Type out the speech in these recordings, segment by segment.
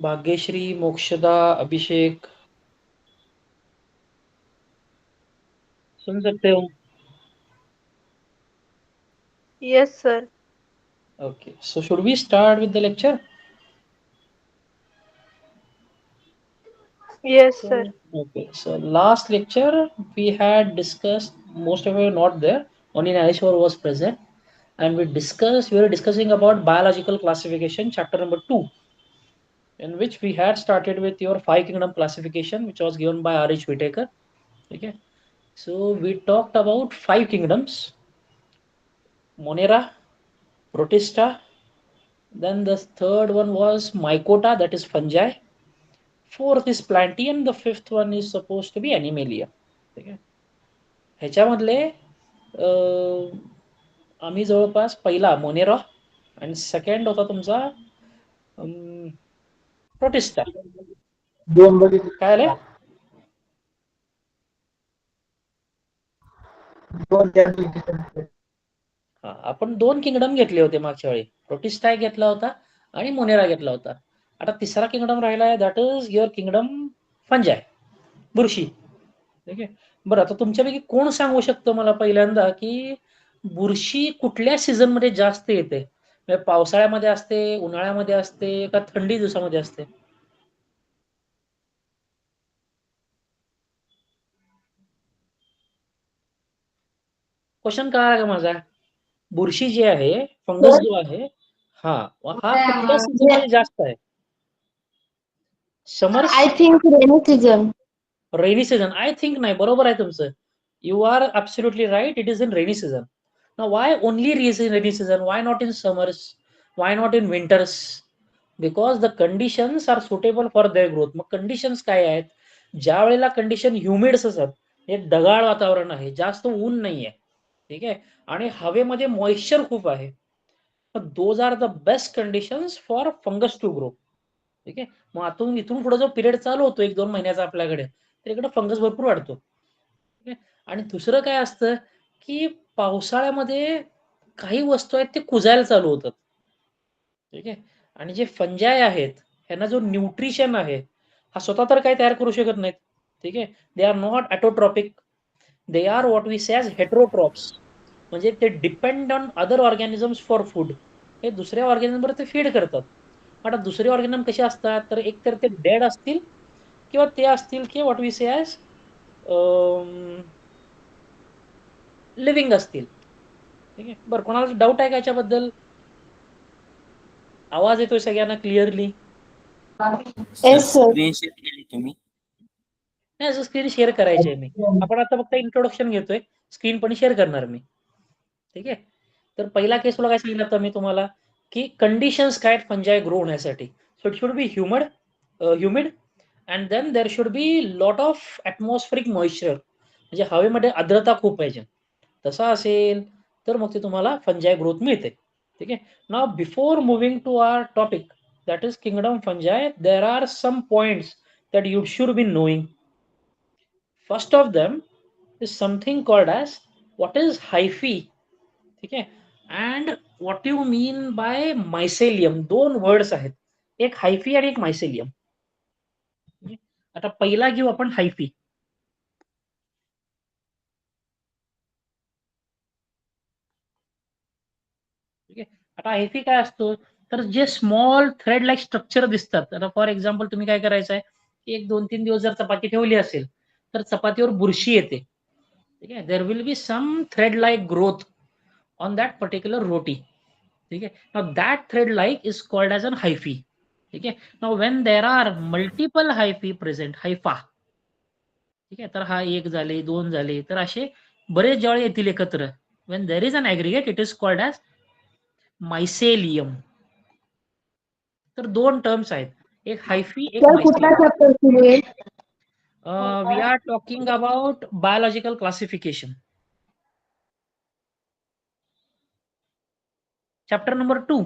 भाग्यश्री, मोक्षदा, अभिषेक, सुन सकते हो? Yes, sir. Okay, so should we start with the lecture? Yes, sir. Okay, so last lecture we had discussed, most of you were not there, only Nareshwar was present, and we were discussing about biological classification, chapter number 2, in which we had started with your five kingdom classification, which was given by R.H. Whitaker. Okay, so we talked about five kingdoms: Monera, Protista, then the third one was Mycota, that is fungi. Fourth is Plantium, the fifth one is supposed to be Animalia. ठीक आहे. ह्याच्यामधले आम्ही जवळपास पहिला Monera आणि second होता तुमचा protista. काय आले? आपण दोन किंगडम घेतले होते मागच्या वेळी. प्रोटिस्टा घेतला होता आणि मोनेरा घेतला होता. आता तिसरा किंगडम राहिला आहे, दॅट इज युअर किंगडम फंजाय, बुरशी. ठीक आहे. बरं, आता तुमच्यापैकी कोण सांगू शकतो मला पहिल्यांदा की बुरशी कुठल्या सीझन मध्ये जास्त येते? म्हणजे पावसाळ्यामध्ये असते, उन्हाळ्यामध्ये असते का थंडी दिवसामध्ये असते? क्वेश्चन कळाला का माझा? बुरशी जे आहे, फंगस जो आहे, हा हा कुठल्या सीझन मध्ये जास्त आहे? Summers, I think rainy season. Rainy season? I think नाही, बरोबर आहे तुमचं. You are absolutely right, it is in rainy season. Now why only rainy season? Why not in summers? Why not in winters? Because the conditions are suitable for their growth. मग conditions काय आहेत? ज्या वेळेला condition ह्युमिड्स असतात, हे ढगाळ वातावरण आहे, जास्त ऊन नाहीये, ठीक आहे, आणि हवेमध्ये मॉइश्चर खूप आहे, those are the best conditions for fungus to grow. ठीक आहे. मग आतून इथून पुढे जो पिरियड चालू होतो 1-2 महिन्याचा आपल्याकडे, तर इकडे फंगस भरपूर वाढतो. ठीक आहे. आणि दुसरं काय असतं की पावसाळ्यामध्ये काही वस्तू आहेत ते कुजायला चालू होतात. ठीक आहे. आणि जे फंजाय आहेत, ह्यांना जो न्यूट्रिशन आहे, हा स्वतः तर काही तयार करू शकत नाहीत. ठीक आहे. They are not autotrophic, they are what we say as heterotrophs. म्हणजे ते depend on other organisms for food. हे दुसऱ्या ऑर्गॅनिझमवर ते फीड करतात. आता दुसरे ऑर्गॅनिझम कसे असतात, तर एक तर ते डेड असतील किंवा ते असतील की what we say as living असतील. ठीक आहे. बरं, कोणाला डाऊट आहे का याच्याबद्दल? आवाज येतोय सगळ्यांना clearly? Yes, sir. Screen share केली तुम्ही? नाही, असं स्क्रीन शेअर करायची आहे मी. आपण आता फक्त इंट्रोडक्शन घेतोय, स्क्रीन पण शेअर करणार मी. ठीक आहे. तर पहिला केस तुला काय सांगितलं आता मी तुम्हाला, की कंडिशन्स काय फंजाय ग्रो होण्यासाठी. So it should be humid and then there should be lot of atmospheric moisture, म्हणजे हवेमध्ये आर्द्रता खूप पाहिजे. तसा असेल तर मग ते तुम्हाला फंजाय ग्रोथ मिळते. ठीक आहे. Now before moving to our topic, that is kingdom fungi, there are some points that you should be knowing. First of them is something called as what is hyphae. ठीक आहे. And what you mean bye mycelium. दोन words आहेत, एक हायफी आणि एक mycelium. आता पहिला घेऊ आपण हायफी. ठीक आहे. आता हायफी काय असतो, तर जे स्मॉल थ्रेड लाईक स्ट्रक्चर दिसतात. आता फॉर एक्झाम्पल तुम्ही काय करायचं आहे, एक 2-3 दिवस जर चपाती ठेवली असेल तर चपातीवर बुरशी येते. ठीक आहे. There will be some thread like growth on that particular roti. ठीक आहे. Now that thread like is called as an hyphae. ठीक आहे. Now when there are multiple hyphae present, hypha, ठीक आहे, तर हा एक झाले, दोन झाले, तर असे बरेच ज्यावेळी येतील एकत्र, when there is an aggregate, it is called as mycelium. तर दोन टर्म्स आहेत, एक हायफी, एक Sir, कुठला मायसेलियम. chapter सुरू आहे? We are talking about biological classification, chapter number 2.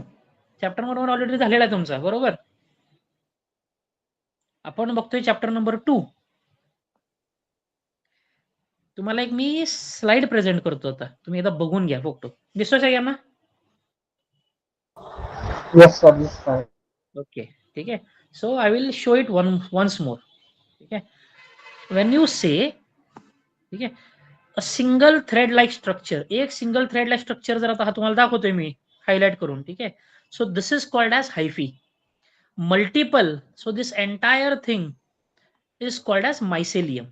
Chapter number 1 already झालेला आहे तुमचा, बरोबर. आपण बघतोय चॅप्टर नंबर 2. तुम्हाला एक मी स्लाइड प्रेझेंट करतो, आता तुम्ही एकदा बघून घ्या फोटो. दिसतोय सगळ्यांना? Yes, sir. Yes, sir. Okay. ठीक आहे. So I will show it once more. Okay, when you say, okay, a single thread like structure, एक सिंगल थ्रेड लाईक स्ट्रक्चर जर आता हा तुम्हाला दाखवतोय मी हायलाइट करून, ठीक आहे. So this is called as hyphae. Multiple, so this entire thing is called as mycelium.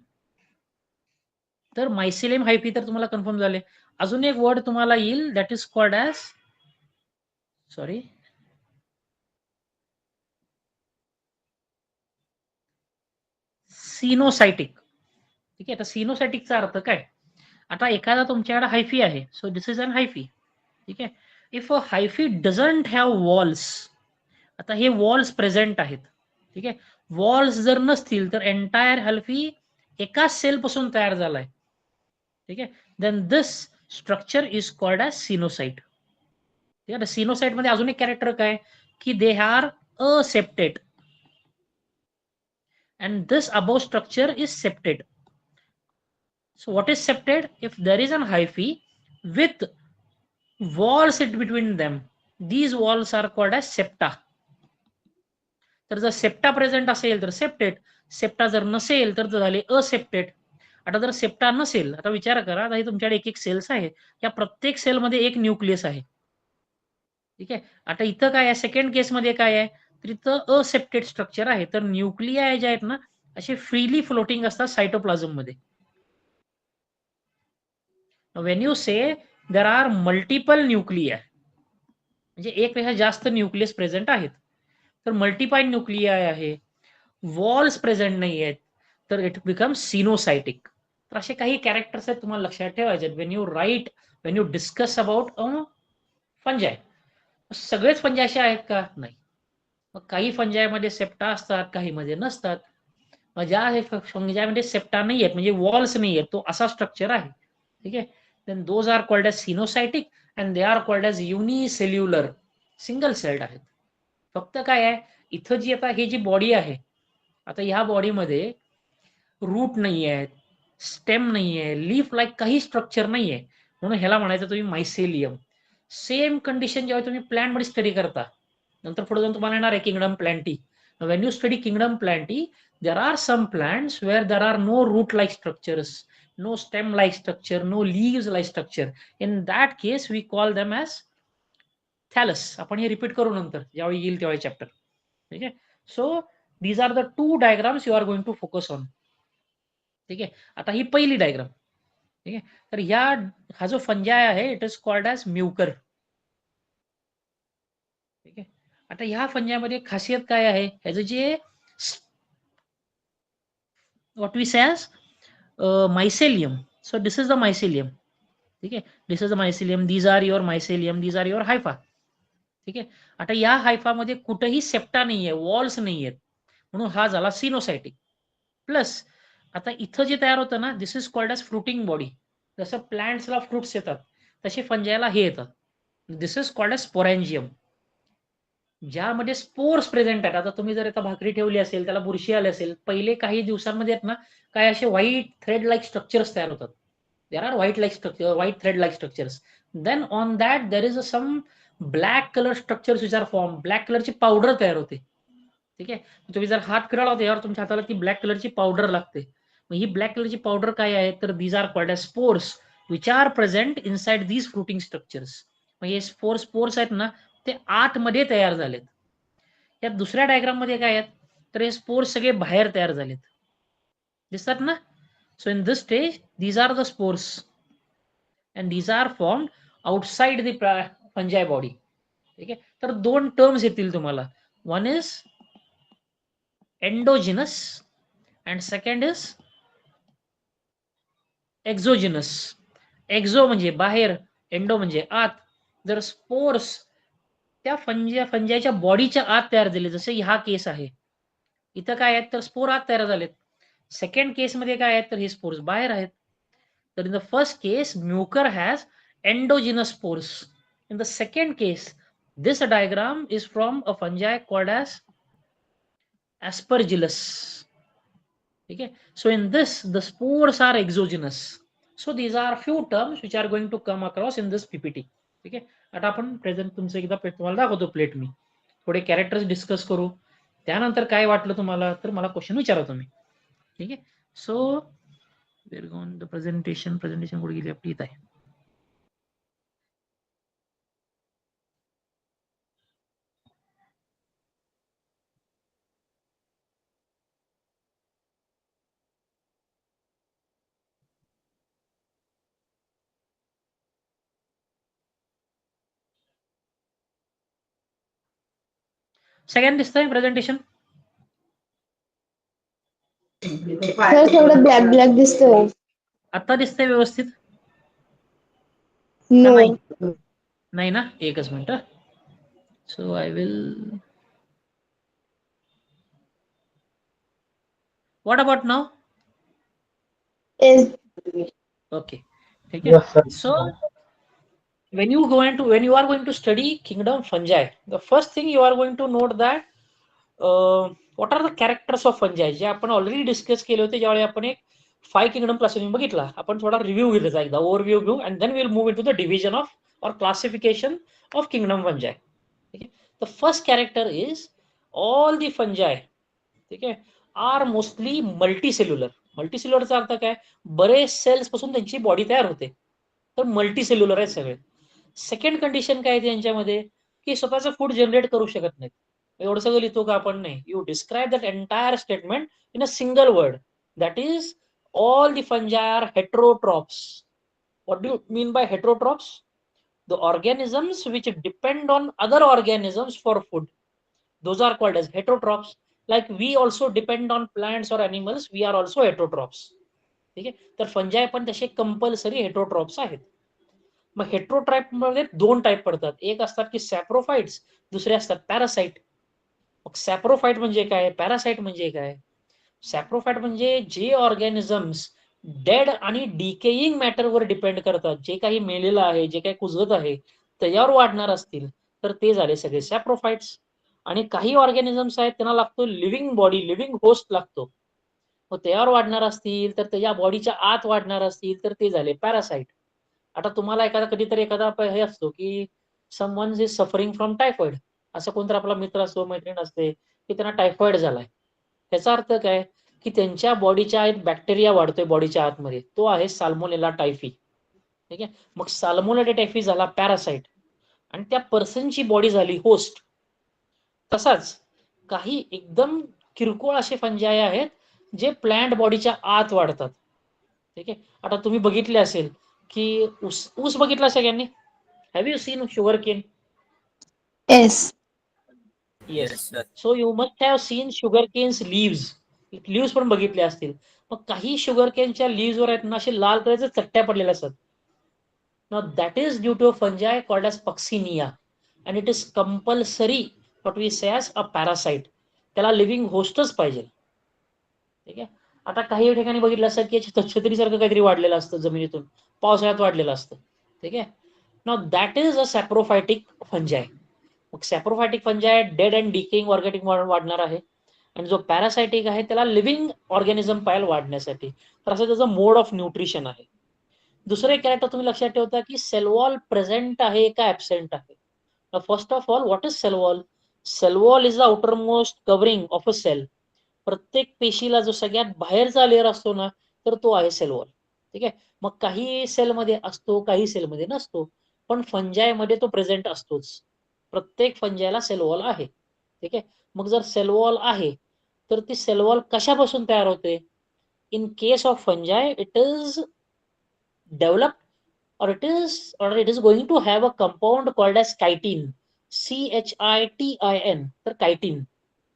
तर मायसेलियम हायफी तर तुम्हाला कन्फर्म झाले. अजून एक वर्ड तुम्हाला येईल, that is called as, sorry, coenocytic. ठीक आहे. आता सिनोसायटिकचा अर्थ काय? आता एखादा तुमच्याकडे हायफी आहे, so this is an hyphae. ठीक आहे. If a hyphae doesn't have walls, आता हे वॉल्स प्रेझेंट आहेत. ठीक आहे. वॉल्स जर नसतील तर एंटायर हायफी एकाच सेल पासून तयार झालाय. ठीक आहे. Then this structure is called as coenocyte. ठीक आहे. सिनोसाइट मध्ये अजून एक कॅरेक्टर काय की they are aseptate and this above structure is septate. So what is septate? If there is an hyphae with walls in between them, these walls are called as septa. तर जर septa present असेल तर septate, septa जर नसेल तर झाले असेप्टेट. आता जर सेप्टा नसेल, आता विचार करा, आता हे तुमच्याकडे एक एक सेल्स आहे, या प्रत्येक सेलमध्ये एक न्यूक्लियस आहे. ठीक आहे. आता इथं काय आहे, सेकंड केसमध्ये काय आहे, तर इथं असेप्टेड स्ट्रक्चर आहे. तर न्यूक्लिया जे आहेत ना, असे फ्रीली फ्लोटिंग असतात सायटोप्लाझम मध्ये. When you say there are multiple nuclei, म्हणजे एक पेक्षा जास्त न्यूक्लियस प्रेझेंट आहेत, तर मल्टिपाय न्यूक्लियाय आहे, वॉल्स प्रेझेंट नाही आहेत, तर इट बिकम सिनोसायटिक. तर असे काही कॅरेक्टर्स आहेत तुम्हाला लक्षात ठेवायचे. Wien you discuss about फंजाय. सगळेच फंजाय असे आहेत का? नाही. मग काही फंजायमध्ये सेप्टा असतात, काही मध्ये नसतात. मग ज्या फंजायमध्ये सेप्टा नाही आहेत, म्हणजे वॉल्स नाही आहेत, तो असा स्ट्रक्चर आहे. ठीक आहे. Then those are called as coenocytic and they are called as unicellular, single celled आहेत. फक्त काय आहे, इथं जी आता ही जी बॉडी आहे, आता ह्या बॉडीमध्ये रूट नाही आहेत, स्टेम नाही आहे, लीफ लाईक काही स्ट्रक्चर नाही आहे, म्हणून ह्याला म्हणायचं तुम्ही मायसेलियम. सेम कंडिशन जेव्हा तुम्ही प्लांट मध्ये स्टडी करता, नंतर पुढे जाऊन तुम्हाला येणार आहे kingdom Plantae. Wien you study kingdom Plantae, there are some plants where there are no root like structures, no stem like structure, no leaves like structure. In that case we call them as thallus. आपण हे repeat करू नंतर ज्यावेळी येईल तेव्हा chapter. ठीक आहे. So these are the two diagrams you are going to focus on. ठीक आहे. आता ही पहिली डायग्राम. ठीक आहे. तर हा जो फंजाय आहे, it is called as Mucor. ठीक आहे. आता ह्या फंजामध्ये खासियत काय आहे, ह्याचं जे what we say as mycelium. So this is the mycelium. ठीक आहे. This is the mycelium, these are your mycelium, these are your hypha. ठीक आहे. आता या हायफामध्ये कुठेही सेप्टा नाहीये, वॉल्स नाहीयेत, म्हणून हा झाला सिनोसायटिक. प्लस आता इथं जे तयार होतं ना, this is called as fruiting body. जसं प्लांट्सला फ्रुट्स येतात, तसे फंजायला हे येतात. This is called as sporangium, ज्यामध्ये स्पोर्स प्रेझेंट आहेत. आता तुम्ही जर आता भाकरी ठेवली असेल, त्याला बुरशी आली असेल, पहिले काही दिवसांमध्ये आहेत ना, काय असे व्हाईट थ्रेड लाईक स्ट्रक्चर्स तयार होतात. There are white thread like structures. Then on that there is some black colour structures which are form. Black कलरची पावडर तयार होते. ठीक आहे. तुम्ही जर हात फिरवला होता यावर, तुमच्या हाताला ती ब्लॅक कलरची पावडर लागते. मग ही ब्लॅक कलरची पावडर काय आहे, तर these are called as spores which are present inside these fruiting structures. मग हे स्पोर्स आहेत ना, ते आतमध्ये तयार झालेत. या दुसऱ्या डायग्राम मध्ये काय आहेत, तर हे स्पोर्स सगळे बाहेर तयार झालेत, दिसतात ना. So in this stage these are the spores and these are formed outside the fungi body. ठीक आहे. तर दोन टर्म्स येतील तुम्हाला, one is endogenous and second is exogenous. Exo म्हणजे बाहेर, एंडो म्हणजे आत. जर स्पोर्स त्या फंजाच्या बॉडीच्या आत तयार झाले, जसे हा केस आहे, इथं काय आहेत, तर स्पोर आत तयार झालेत. सेकंड केसमध्ये काय आहेत, तर हे स्पोर्स बाहेर आहेत. तर in the first case mucor has endogenous spores. In the second case this diagram is from a fungi called as aspergillus. ठीक आहे. So in this the spores are exogenous. So these are few terms which are going to come across in this PPT. ठीक आहे. आता आपण present तुमचं एकदा तुम्हाला दाखवतो प्लेट मी. थोडे कॅरेक्टर्स डिस्कस करू. त्यानंतर काय वाटलं तुम्हाला तर मला क्वेश्चन विचारा तुम्ही. ठीक आहे. So where gone the presentation कुठे गेली आपली इथं आहे. सगळ्यांना दिसतंय प्रेझेंटेशन? सर थोडं ब्लॅक ब्लॅक दिसतंय. आता दिसतंय व्यवस्थित? नो. नाही ना, एकच minute. So I will, what about now? Yes. Okay, ठीक है. So when you are going to study kingdom fungi, the first thing you are going to note that what are the characters of fungi, जे आपण already discuss केले होते ज्यावेळी आपण एक 5 kingdom classification बघितला. आपण थोडा रिव्ह्यू घेतला एकदा, ओव्हरव्ह्यू घेऊ and then we will move into the division of or classification of kingdom fungi. ठीक आहे. The first character is all the fungi, ठीक आहे, आर मोस्टली मल्टीसेल्युलर. मल्टीसेल्युलरचा अर्थ काय? बरेच सेल्स पासून त्यांची बॉडी तयार होते, तर मल्टीसेल्युलर आहे सगळे. सेकंड कंडिशन काय आहे त्यांच्यामध्ये की स्वतःचं फूड जनरेट करू शकत नाहीत. एवढं सगळं लिहितो का आपण? नाही. You describe that entire statement in a single word, that is all the fungi are heterotrophs. What do you mean by heterotrophs? The organisms which depend on other organisms for food, those are called as heterotrophs. Like we also depend on plants or animals, we are also heterotrophs. ठीक आहे. तर fungi पण तसे compulsory heterotrophs आहेत. मग हेट्रोट्राईप मध्ये दोन type पडतात. एक असतात की सॅप्रोफाइट्स, दुसरे असतात पॅरासाइट. मग सॅप्रोफाइट म्हणजे काय, पॅरासाइट म्हणजे काय? सॅप्रोफाइट म्हणजे जे ऑर्गॅनिझम्स डेड आणि डिकेइंग मॅटरवर डिपेंड करतात, जे काही मेलेलं आहे, जे काही कुजत आहे त्याच्यावर वाढणार असतील तर ते झाले सगळे सॅप्रोफाइट्स. आणि काही ऑर्गॅनिझम्स आहेत त्यांना लागतो लिव्हिंग बॉडी, लिव्हिंग होस्ट लागतो, मग त्यावर वाढणार असतील तर त्याच्या बॉडीच्या आत वाढणार असतील तर ते झाले पॅरासाइट. आता तुम्हाला कधीतरी एखादा हे असतो की someone is suffering from typhoid, असं कोणतरी आपला मित्र असतो, मैत्रीण असते की त्यांना टायफॉइड झालाय. त्याचा अर्थ काय की त्यांच्या बॉडीच्या एक बॅक्टेरिया वाढतोय बॉडीच्या आतमध्ये, तो आहे साल्मोनेला टायफी. ठीक आहे. मग साल्मोनेला टायफी झाला पॅरासाइट आणि त्या पर्सनची बॉडी झाली होस्ट. तसाच काही एकदम किरकोळ असे फंजाई आहेत जे प्लांट बॉडीच्या आत वाढतात. ठीक आहे. आता तुम्ही बघितले असेल की ऊस बघितला सगळ्यांनी? Have you seen sugar cane? Yes. Yes. So you must have seen sugar canes leaves पण बघितले असतील. मग काही शुगर केनच्या लिव्स वर आहेत ना असे लाल कलरच्या चट्ट्या पडलेल्या असतात. Now that is due to a fungi called as Puccinia, and it is compulsory what we say as a parasite. त्याला लिव्हिंग होस्टच पाहिजे. ठीक आहे. आता काही ठिकाणी बघितलं असतं की छत्रीसारखं काहीतरी वाढलेलं असतं जमिनीतून, पावसाळ्यात वाढलेलं असतं. ठीक आहे. Now that is a saprophytic fungi. मग saprophytic fungi dead and decaying organic वाढणार आहे, आणि जो पॅरासायटिक आहे त्याला लिव्हिंग ऑर्गॅनिझम पाहिजे वाढण्यासाठी. तर असं त्याचं मोड ऑफ न्यूट्रिशन आहे. दुसरं एक कॅरेक्टर तुम्ही लक्षात ठेवता की सेल वॉल प्रेझेंट आहे का ऍबसेंट आहे. First of all what is cell wall? Cell wall is the outermost covering of a cell. प्रत्येक पेशीला जो सगळ्यात बाहेरचा लेअर असतो ना तर तो आहे सेल वॉल. ठीक आहे. मग काही सेलमध्ये असतो, काही सेलमध्ये नसतो, पण फंजाईमध्ये तो प्रेझेंट असतोच. प्रत्येक फंजाईला सेल वॉल आहे. ठीक आहे. मग जर सेल वॉल आहे तर ती सेल वॉल कशापासून तयार होते? In case of fungi it is developed or it is going to have a compound called as chitin, CHITIN. तर कायटिन.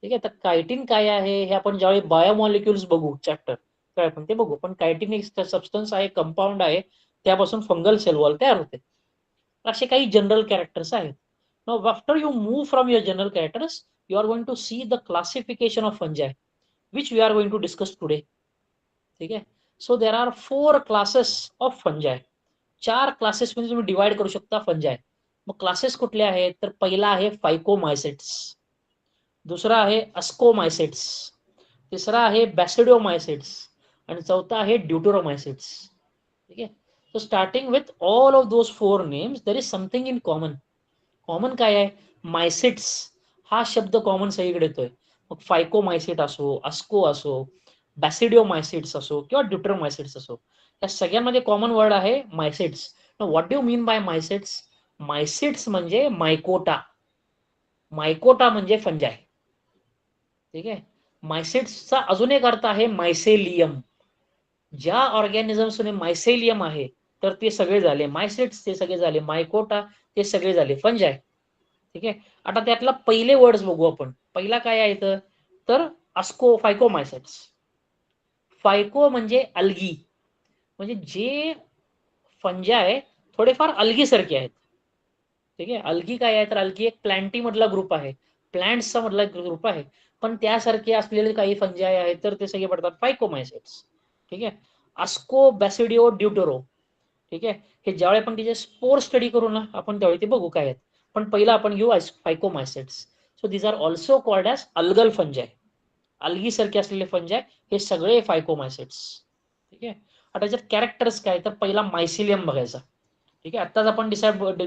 ठीक आहे. तर कायटिन काय आहे हे आपण ज्यावेळी बायोमॉलिक्युल्स बघू चॅप्टर काय आपण ते बघू, पण कायटिन एक सबस्टन्स आहे, कंपाऊंड आहे, त्यापासून फंगल सेल वॉल तयार होते. असे काही जनरल कॅरेक्टर्स आहेत. Now after you move from your general characters you are going to see the classification of fungi which we are going to discuss today. ठीक आहे. So there are 4 classes of fungi. 4 classes मध्ये तुम्ही divide करू शकता fungi. मग classes कुठले आहेत तर पहिला आहे फायकोमायसेट्स, दुसरा आहे अस्कोमायसेट्स, तिसरा आहे बॅसिडिओमायसेट्स आणि चौथा आहे ड्यूटेरोमायसेट्स. ठीक आहे. So starting with all of those 4 names there is something in common. Common काय आहे? मायसेट्स हा शब्द कॉमन सगळीकडे येतोय. मग फायकोमायसिट असो, अस्को असो, बॅसिडिओमायसिट्स असो किंवा ड्युटरोमायसिट्स असो, या सगळ्यांमध्ये कॉमन वर्ड आहे mycetes. What do mean by mycetes? Mycetes म्हणजे मायकोटा, मायकोटा म्हणजे फंजाय. ठीक आहे. मायसिट्सचा अजून एक अर्थ आहे मायसेलियम. ज्या ऑर्गॅनिझम्सने मायसेलियम आहे तर ते सगळे झाले मायसिट्स, ते सगळे झाले मायकोटा, ते सगळे झाले फंजाय. ठीक आहे. आता त्यातला पहिले वर्ड्स बघू आपण. पहिला काय आहे तर अस्को फायकोमायसिट्स. फायको म्हणजे अल्गी, म्हणजे जे फंजाय थोडेफार अल्गीसारखे आहेत. ठीक आहे. अल्गी काय आहे तर अल्गी एक प्लॅन्टी मधला ग्रुप आहे, प्लांट्सचा मधला ग्रुप आहे, पण त्यासारखे असलेले काही फंजाय आहेत तर ते सगळे पडतात फायकोमायसिट्स. ठीक आहे. अस्को बॅसिडिओ ड्युटरो. ठीक आहे. हे ज्यावेळी आपण तिचे स्पोर स्टडी करू ना आपण त्यावेळी ते बघू काय आहेत. पण पहिला आपण घेऊ phycomycetes. So these are also called as algal fungi. Algae सारखे असलेले फंजाय हे सगळे फायकोमायसिट्स. ठीक आहे. आता त्याच्यात कॅरेक्टर्स काय तर पहिला मायसिलियम बघायचा. ठीक आहे. आत्ताच आपण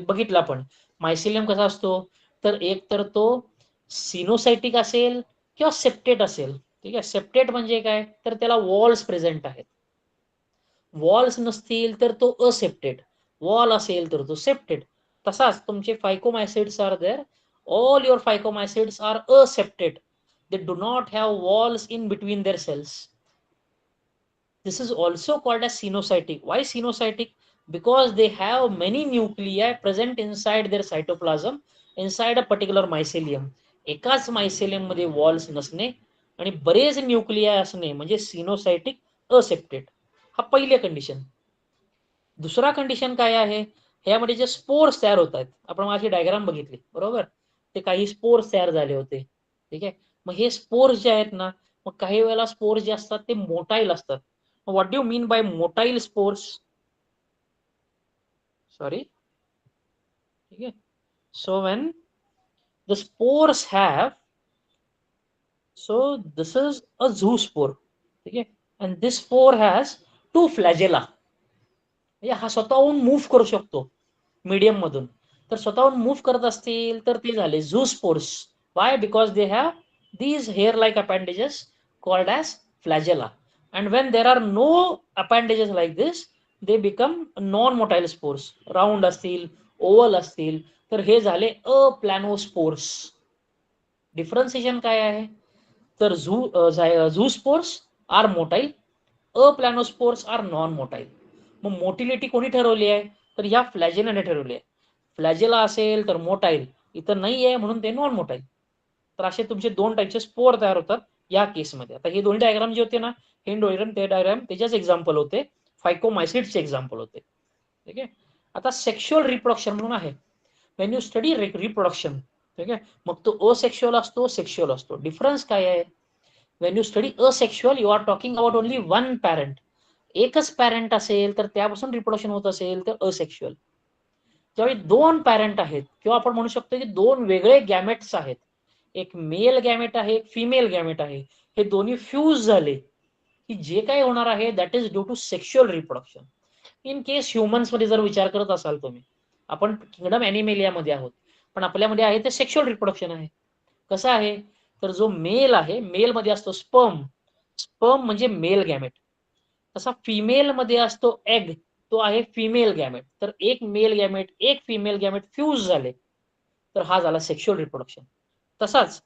बघितलं आपण मायसिलियम कसा असतो, तर एक तर तो सिनोसायटिक असेल किंवा सेप्टेट असेल. ठीक आहे. सेप्टेट म्हणजे काय तर त्याला वॉल्स प्रेझेंट आहेत. वॉल्स नसतील तर तो असेप्टेड, वॉल असेल तर तो सेप्टेड. तसाच तुमचे phycomycetes are there, all your phycomycetes are aseptate, they do not have walls in between their cells. This is also called as sinusotic. Why sinusotic? Because they have many nuclei present inside their cytoplasm, inside a particular mycelium. एकाच mycelium मध्ये walls नसणे आणि बरेच nuclei असणे म्हणजे सिनोसायटिक accepted. हा पहिली condition. दुसरा कंडिशन काय आहे, ह्यामध्ये जे स्पोर्स तयार होत आहेत, आपण माझी डायग्राम बघितली बरोबर, ते काही स्पोर्स तयार झाले होते. ठीक आहे. मग हे स्पोर्स जे आहेत ना, मग काही वेळेला स्पोर्स जे असतात ते मोटाईल असतात. What do you mean by motile spores? Sorry. Okay. So when the spores have, so this is a zoospore. Okay. And this spore has two flagella. हा स्वतःहून मूव्ह करू शकतो मीडियम मधून. तर स्वतःहून मूव्ह करत असतील तर ते झाले zoospores. Why? Because they have these hair like appendages called as flagella, and when there are no appendages like this they become non-motile spores. Round असतील, ओव्हल असतील तर हे झाले अप्लॅनोस्पोर्स. डिफरन्सिएशन काय आहे तर zoospores are motile, aplanospores are non motile. मग motility कोणी ठरवली आहे तर या फ्लॅजेलाने ठरवली आहे. फ्लॅजेला असेल तर मोटाईल, इथं नाही आहे म्हणून ते नॉन मोटाईल. तर असे तुमचे दोन टाईपचे स्पोर तयार होतात या केसमध्ये. आता हे दोन्ही डायग्राम जे होते ना, हे डायग्राम ते डायग्राम त्याच्याच एक्झाम्पल होते, फायकोमायसिट्सचे एक्झाम्पल होते. ठीक आहे. आता सेक्शुअल रिप्रोडक्शन म्हणून आहे. वेन यू स्टडी रिप्रोडक्शन, ठीक आहे, मग तो असेक्शुअल असतो, सेक्शुअल असतो. डिफरन्स काय आहे? When you study asexual you are talking about only one parent. एकच पॅरेंट असेल तर त्यापासून रिप्रोडक्शन होत असेल तर असेक्शुअल. ज्यावेळी दोन पॅरेंट आहेत किंवा आपण म्हणू शकतो की दोन वेगळे गॅमेट्स आहेत, एक मेल गॅमेट आहे, एक फिमेल गॅमेट आहे, हे दोन्ही फ्यूज झाले की जे काही होणार आहे that is due to sexual reproduction. In case humans मध्ये जर विचार करत असाल तुम्ही, आपण किंगडम ॲनिमेलियामध्ये आहोत पण आपल्यामध्ये आहे ते सेक्शुअल रिप्रोडक्शन आहे. कसं आहे तर जो मेल आहे, मेल मध्ये असतो स्पर्म, स्पर्म म्हणजे मेल गॅमेट. तसा फिमेल मध्ये असतो एग, तो आहे फिमेल गॅमेट. तर एक मेल गॅमेट एक फिमेल गॅमेट फ्यूज झाले तर हा झाला सेक्शुअल रिप्रोडक्शन. तसाच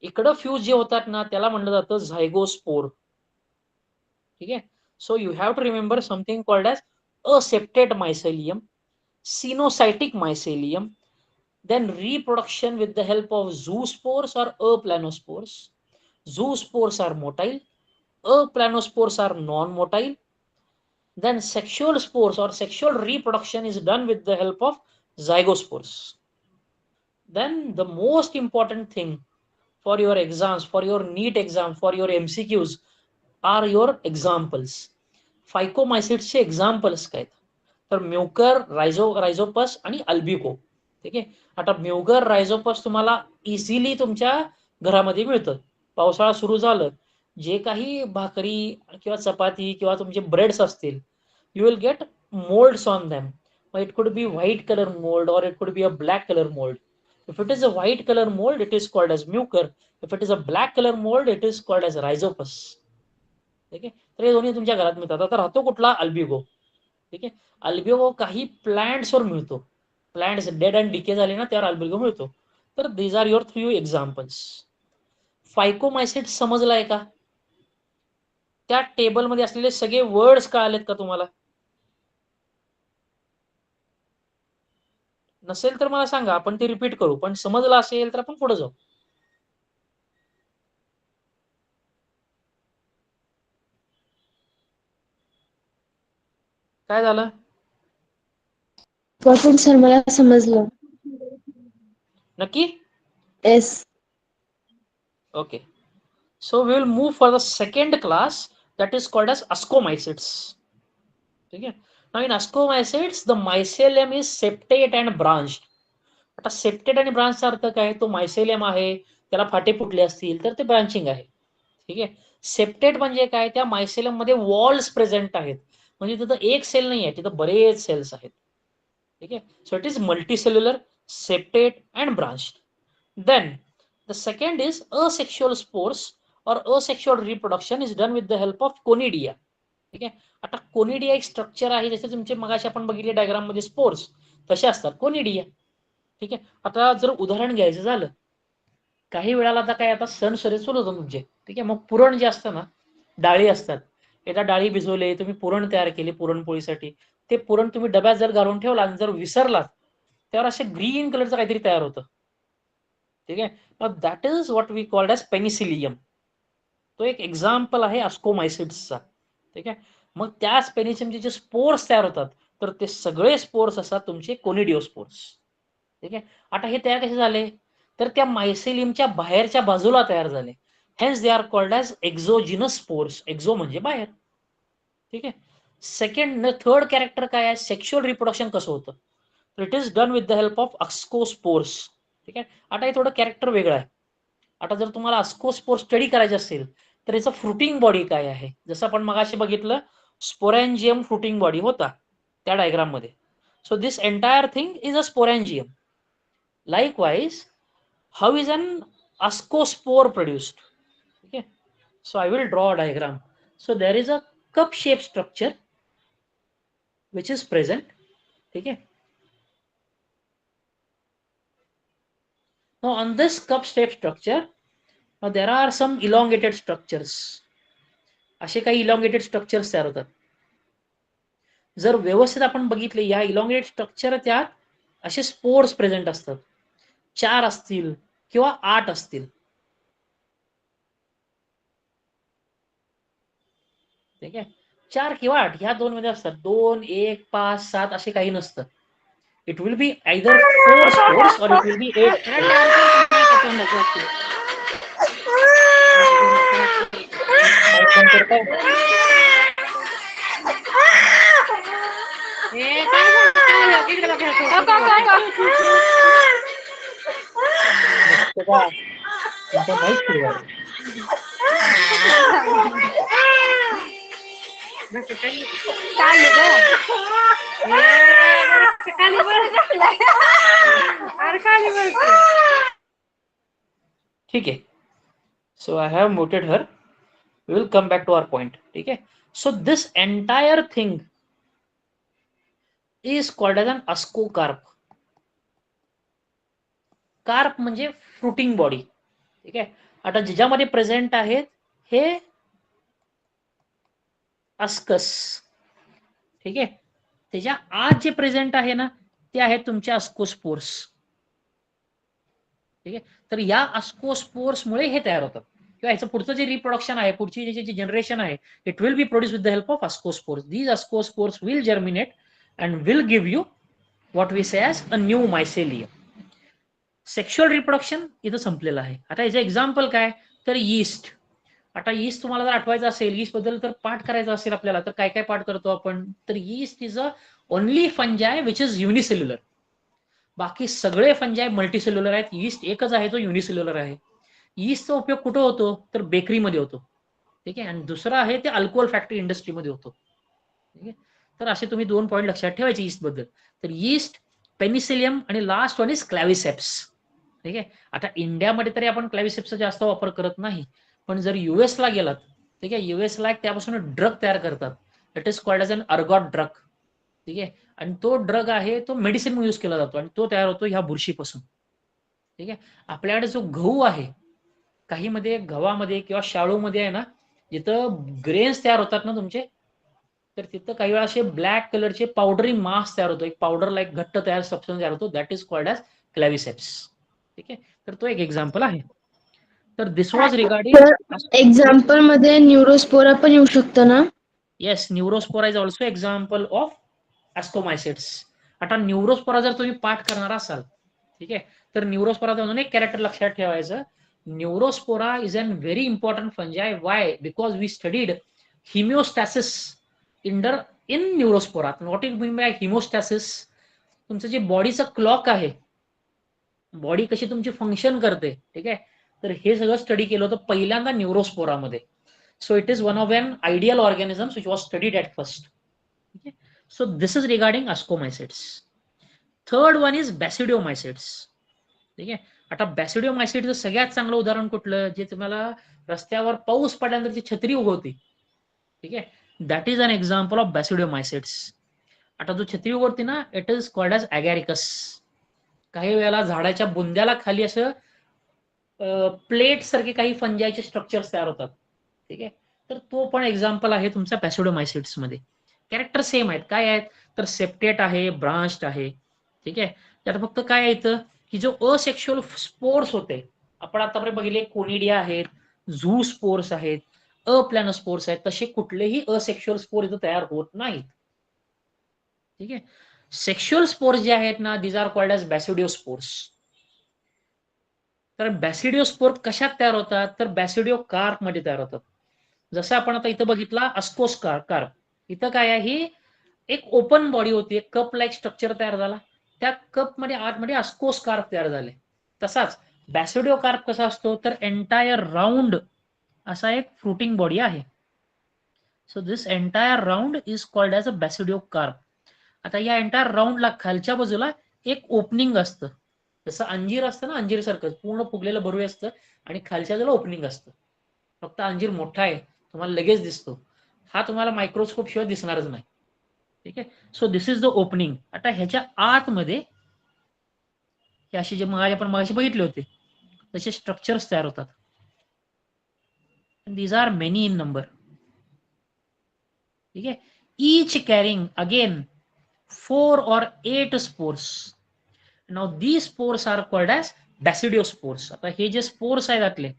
इकडं फ्यूज जे होतात ना त्याला म्हणलं जातं झायगोस्पोर. ठीक आहे. So you have to remember something called as aseptate mycelium, coenocytic mycelium, then reproduction with the help of zoospores or aplanospores. Zoospores are motile, aplanospores are non-motile. Then sexual spores or sexual reproduction is done with the help of zygospores. Then the most important thing for your exams, for your NEET exam, for your MCQs are your examples. फायकोमायसिट्सचे examples काय तर Mucor, रायझोपस आणि अल्बिको. ठीक आहे. आता म्युगर, रायझोपस तुम्हाला easily तुमच्या घरामध्ये मिळतं. पावसाळा सुरू झालं, जे काही भाकरी किंवा चपाती किंवा तुमचे ब्रेड्स असतील, you will get moulds on them. It could be white colour mould और it could be a black colour mould. If it is a white color mold, it is called as mucor. If it is a black color mold, it is called as rhizopus. ठीक आहे, तर हे दोन्ही तुमच्या घरात मिळतात. आता राहतो कुठला? अल्बिगो. ठीक आहे, अल्बिगो काही प्लांट्सवर मिळतो. प्लांट्स डेड अँड डिके झाले ना, त्यावर अल्बिगो मिळतो. तर दीज आर युअर 3 एक्झाम्पल्स. फायकोमायसिट समजलाय का? त्या टेबलमध्ये असलेले सगळे वर्ड्स कळालेत का तुम्हाला? नसेल तर मला सांगा, आपण ते रिपीट करू. पण समजलं असेल तर आपण पुढे जाऊ. काय झालं? परफेक्ट सर, मला समजलं. नक्की? Yes. Okay. So we will move for the second class, that is called as ascomycetes. Okay. Now in ascomycetes, the mycelium is septate and branched. आता septate आणि branch चा अर्थ काय? तो mycelium आहे, त्याला फाटे फुटले असतील तर ते ब्रांचिंग आहे. ठीक आहे. सेप्टेट म्हणजे काय? त्या mycelium मध्ये वॉल्स प्रेझेंट आहेत. म्हणजे तिथं एक सेल नाही आहे, तिथं बरेच सेल्स आहेत. ठीक आहे. So it is multicellular, septate and branched. Then the second is asexual spores or asexual reproduction is done with the help of conidia. ठीक आहे. आता कोनिडिया एक स्ट्रक्चर आहे, जसे तुमचे मगाशी आपण बघितले डायग्राम मध्ये स्पोर्स तसे असतात कोनिडिया. ठीक आहे. आता जर उदाहरण घ्यायचं झालं, काही वेळाला आता काय, आता सण सरे सुरू होतो तुमचे. ठीक आहे. मग पुरण जे असतं ना, डाळी असतात, एकदा डाळी भिजवले, तुम्ही पुरण तयार केले पुरणपोळीसाठी, ते पुरण तुम्ही डब्यात जर घालून ठेवला आणि जर विसरलात, त्यावर असे ग्रीन कलरचं काहीतरी तयार होतं. ठीक आहे. मग that is what we called as Penicillium. तो एक एक्झाम्पल आहे अस्कोमायसिट्सचा. ठीक आहे. मग त्याच पेनिसिलियमचे जे स्पोर्स तयार होतात, तर ते सगळे स्पोर्स असतात तुमचे कोनिडिओस्पोर्स. ठीक आहे. आता हे तयार कसे झाले? तर त्या मायसेलियमच्या बाहेरच्या बाजूला तयार झाले. Hence they are called as exogenous spores. Exo म्हणजे बाहेर. ठीक आहे. सेकंड थर्ड कॅरेक्टर काय आहे? सेक्शुअल रिप्रोडक्शन कसं होतं? तर it is done with the help of ascospores. ठीक आहे. आता हे थोडं कॅरेक्टर वेगळं आहे. आता जर तुम्हाला अस्कोस्पोर स्टडी करायचे असेल तर याचं फ्रुटिंग बॉडी काय आहे? जसं आपण मगाशी बघितलं, स्पोरॅन्जियम फ्रुटिंग बॉडी होता त्या डायग्राम मध्ये. So this entire thing is a sporangium. Likewise, how is an ascospore produced? Okay, so I will draw a diagram. So there is a cup-shaped structure which is present. Okay. Now on this cup-shaped structure, now there are some elongated structures. असे काही elongated structures तयार होतात. जर व्यवस्थित आपण बघितले, या elongated structure त्यात असे स्पोर्स प्रेझेंट असतात. 4 असतील किंवा 8 असतील. ठीक आहे. 4 किंवा 8 ह्या 2 मध्ये असतात. 2, 1, 5, 7 असे काही नसतं. It will be either 4 spores or it will be 8. ठीक आहे. So I have muted her. We will come back to our point. ठीक आहे. So this entire thing is called as an ascocarp. Carp म्हणजे fruiting body. ठीक आहे. आता ज्याच्यामध्ये present आहेत हे अस्कस. ठीक आहे. त्याच्या आत जे प्रेझेंट आहे ना, ते आहेत तुमचे अस्कोस्पोर्स. ठीक आहे. तर या अस्कोस्पोर्समुळे हे तयार होतात, किंवा याचं पुढचं जे रिप्रोडक्शन आहे, पुढची जी जनरेशन आहे, it will be produce with the help of ascospores. These ascospores will germinate and will give you what we say as a new mycelium. Sexual reproduction इथं संपलेलं आहे. आता याचं एक्झाम्पल काय? तर यीस्ट. आता यीस्ट तुम्हाला जर आठवायचं असेल, यीस्ट बद्दल तर पाठ करायचा असेल आपल्याला, तर काय काय पाठ करतो आपण? तर yeast is a only फंजाय which is unicellular. बाकी सगळे फंजाय मल्टीसेल्युलर आहेत. यीस्ट एकच आहे जो युनिसेल्युलर आहे. यीस्टचा उपयोग कुठं होतो? तर बेकरीमध्ये होतो. ठीक आहे. आणि दुसरा आहे ते अल्कोहोल फॅक्टरी इंडस्ट्रीमध्ये होतो. ठीक आहे. तर असे तुम्ही 2 पॉईंट लक्षात ठेवायचे यीस्ट बद्दल. तर यीस्ट, पेनिसिलियम आणि लास्ट वन इज क्लॅव्हिसेप्स. ठीक आहे. आता इंडियामध्ये तरी आपण क्लॅव्हिसेप्सचा जास्त वापर करत नाही, पण जर युएसला गेलात, ठीक आहे, युएसला एक त्यापासून ड्रग तयार करतात. It is called as an ergot drug. ठीक आहे. आणि तो ड्रग आहे तो मेडिसिन म्हणून यूज केला जातो आणि तो तयार होतो ह्या बुरशीपासून. ठीक आहे. आपल्याकडे जो गहू आहे, काही मध्ये गव्हामध्ये किंवा शाळूमध्ये आहे ना, जिथं ग्रेन्स तयार होतात ना तुमचे, तर तिथं काही वेळा असे ब्लॅक कलरचे पावडरी मास तयार होतो, एक पावडर लाईक घट्ट तयार सबस्टन्स तयार होतो, that is called as claviceps. ठीक आहे. तर तो एक एक्झाम्पल आहे. तर दिस वॉज रिगार्डिंग. तर एक्झाम्पल मध्ये न्यूरोस्पोरा पण येऊ शकतो ना? Yes, neurospora is also example of ascomycetes. आता न्यूरोस्पोरा जर तुम्ही पाठ करणार असाल, ठीक आहे, तर न्यूरोस्पोरा म्हणून एक कॅरेक्टर लक्षात ठेवायचं. Neurospora is an very important fungi. Why? Because we studied homeostasis in neurospora. What is mean by homeostasis? तुमचं जे बॉडीचं क्लॉक आहे, बॉडी कशी तुमची फंक्शन करते, ठीक आहे, तर हे सगळं स्टडी केलं होतं पहिल्यांदा न्यूरोस्पोरामध्ये. So it is one of an ideal organisms which was studied at first. ठीक आहे. So this is regarding ascomycetes. Third one is basidiomycetes. ठीक आहे. आता बॅसिडिओमायसिट्सचं सगळ्यात चांगलं उदाहरण कुठलं, जे तुम्हाला रस्त्यावर पाऊस पडल्यानंतर छत्री उगवते, ठीक आहे, that is an example of basidiomycetes. आता जो छत्री उगवते ना, it is called as agaricus. काही वेळेला झाडाच्या बुंद्याला खाली असं प्लेट सारखे काही फंजायचे स्ट्रक्चर्स तयार होतात. ठीक आहे. तर तो पण एक्झाम्पल आहे तुमचा बॅसिडिओमायसिट्स मध्ये. कॅरेक्टर सेम आहेत. काय आहेत? तर सेप्टेट आहे, ब्रांच्ड आहे. ठीक आहे. त्यात फक्त काय येतं की जो असेक्शुअल स्पोर्स होते, आपण आतापर्यंत बघितले कोनिडिया आहेत, झू स्पोर्स आहेत, अप्लॅनोस्पोर्स आहेत, तसे कुठलेही असेक्शुअल स्पोर इथं तयार होत नाहीत. ठीक आहे. सेक्शुअल स्पोर्स जे आहेत ना, दीज आर कॉल्ड एज बॅसिडिओस्पोर्स. तर बॅसिडिओस्पोर कशात तयार होतात? तर बॅसिडिओ कार्प मध्ये तयार होतात. जसं आपण आता इथं बघितला अस्कोस कार्प, इथं काय आहे, ही एक ओपन बॉडी होती, एक कप लाईक स्ट्रक्चर तयार झाला, त्या कप मध्ये आतमध्ये अस्कोस कार्प तयार झाले. तसाच बॅसिडिओ कार्प कसा असतो, तर एंटायर राऊंड असा एक फ्रुटिंग बॉडी आहे. So this entire round is called as a basidiocarp. आता या एंटायर राऊंडला खालच्या बाजूला एक ओपनिंग असतं, जसं अंजीर असतं ना, अंजीर सारखं पूर्ण फुगलेलं बरू असतं आणि खालच्या बाजूला ओपनिंग असतं. फक्त अंजीर मोठा आहे, तुम्हाला लगेच दिसतो, हा तुम्हाला मायक्रोस्कोप शिवाय दिसणारच नाही. ठीक आहे. So this is the opening. आता ह्याच्या आतमध्ये हे असे जे आपण मगाशी बघितले होते तसे स्ट्रक्चर्स तयार होतात. These are many in number. ठीक आहे. Each carrying again 4 or 8 spores. Now these spores are called as basidiospores. आता हे जे स्पोर्स आहेत आपले,